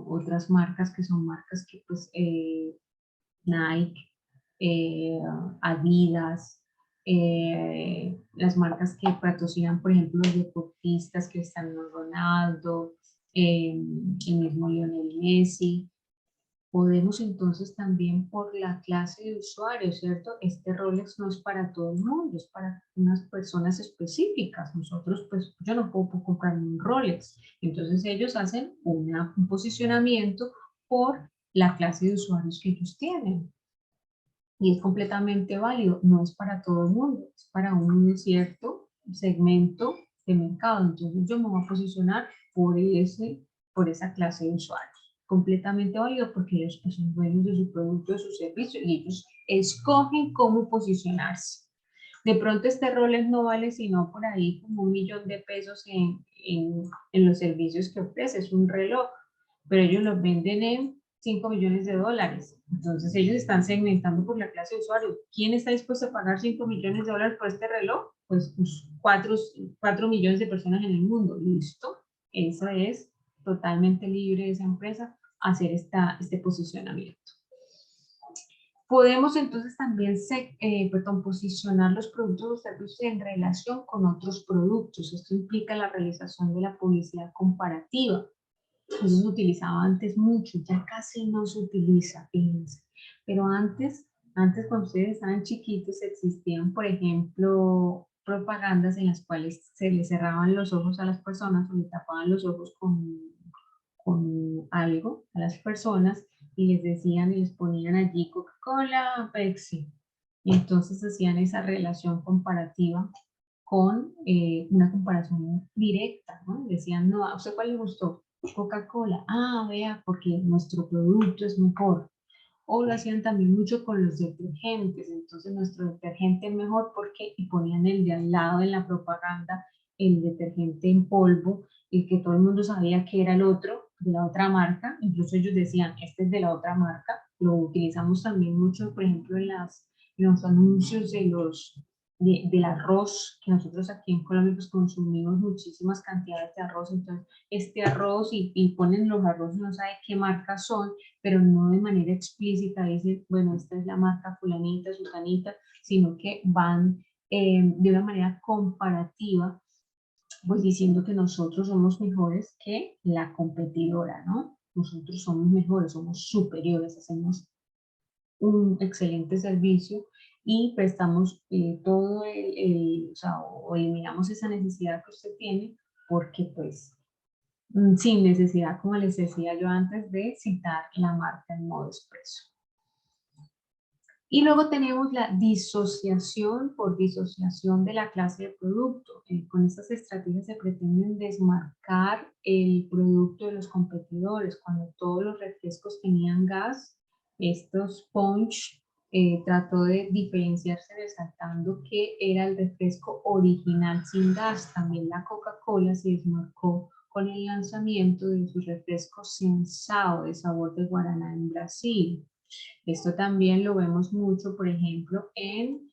otras marcas que son marcas que pues Nike, Adidas, las marcas que patrocinan, por ejemplo, los deportistas, Cristiano Ronaldo, el mismo Lionel Messi. Podemos entonces también por la clase de usuario, ¿cierto? Este Rolex no es para todo el mundo, es para unas personas específicas. Nosotros, pues, yo no puedo comprar un Rolex. Entonces ellos hacen un posicionamiento por la clase de usuarios que ellos tienen. Y es completamente válido, no es para todo el mundo, es para un cierto segmento de mercado. Entonces yo me voy a posicionar por esa clase de usuarios. Completamente válido porque ellos pues, son dueños de su producto, de su servicio y ellos escogen cómo posicionarse. De pronto este Rolex no vale sino por ahí como 1.000.000 de pesos en los servicios que ofrece, es un reloj, pero ellos los venden en 5 millones de dólares. Entonces ellos están segmentando por la clase de usuarios. ¿Quién está dispuesto a pagar 5 millones de dólares por este reloj? Pues 4 millones de personas en el mundo. Listo. Esa es totalmente libre de esa empresa hacer este posicionamiento. Podemos entonces también posicionar los productos o servicios en relación con otros productos. Esto implica la realización de la publicidad comparativa. Eso se utilizaba antes mucho, ya casi no se utiliza, fíjense. Pero antes cuando ustedes estaban chiquitos, existían, por ejemplo, propagandas en las cuales se les cerraban los ojos a las personas o le tapaban los ojos con algo a las personas y les decían y les ponían allí Coca-Cola, Pepsi. Y entonces hacían esa relación comparativa con una comparación directa, ¿no? Decían, no, ¿a usted cuál le gustó? Coca-Cola. Ah, vea, porque nuestro producto es mejor. O lo hacían también mucho con los detergentes. Entonces, nuestro detergente es mejor porque y ponían el de al lado en la propaganda, el detergente en polvo, y que todo el mundo sabía que era el otro, de la otra marca. Incluso ellos decían, este es de la otra marca. Lo utilizamos también mucho, por ejemplo, en los anuncios del arroz, que nosotros aquí en Colombia pues consumimos muchísimas cantidades de arroz, entonces este arroz y ponen los arroz, no sabe qué marca son, pero no de manera explícita dicen, bueno, esta es la marca fulanita, sutanita, sino que van de una manera comparativa, pues diciendo que nosotros somos mejores que la competidora, ¿no? Nosotros somos mejores, somos superiores, hacemos un excelente servicio y prestamos todo o sea, o eliminamos esa necesidad que usted tiene porque pues sin necesidad, como les decía yo antes, de citar la marca en modo expreso. Y luego tenemos la disociación por disociación de la clase de producto. Con estas estrategias se pretenden desmarcar el producto de los competidores. Cuando todos los refrescos tenían gas, estos Punch trató de diferenciarse resaltando que era el refresco original sin gas. También la Coca-Cola se desmarcó con el lanzamiento de sus refrescos Sensao de sabor de guaraná en Brasil. Esto también lo vemos mucho, por ejemplo, en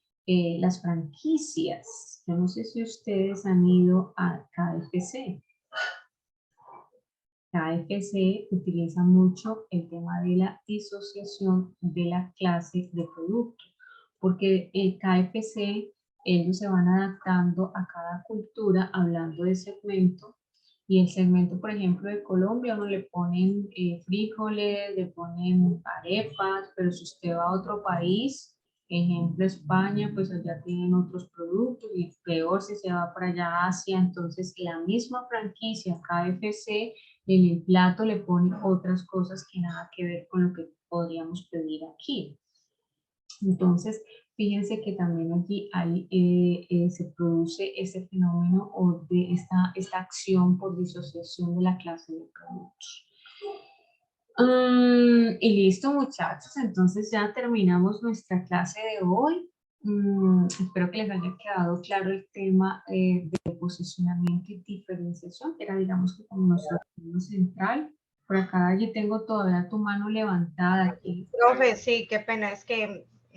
las franquicias. Yo no sé si ustedes han ido a KFC. KFC utiliza mucho el tema de la disociación de la clase de producto, porque el KFC, ellos se van adaptando a cada cultura hablando de segmento, y el segmento, por ejemplo, de Colombia, uno le ponen frijoles, le ponen arepas, pero si usted va a otro país, ejemplo España, pues allá tienen otros productos, y peor si se va para allá a Asia, entonces la misma franquicia KFC en el plato le pone otras cosas que nada que ver con lo que podríamos pedir aquí. Entonces, fíjense que también allí se produce ese fenómeno o de esta acción por disociación de la clase de productos. Y listo, muchachos, entonces ya terminamos nuestra clase de hoy. Espero que les haya quedado claro el tema de posicionamiento y diferenciación, que era, digamos, que como nuestro tema central. Por acá, yo tengo todavía tu mano levantada aquí. Profe, sí, qué pena, es que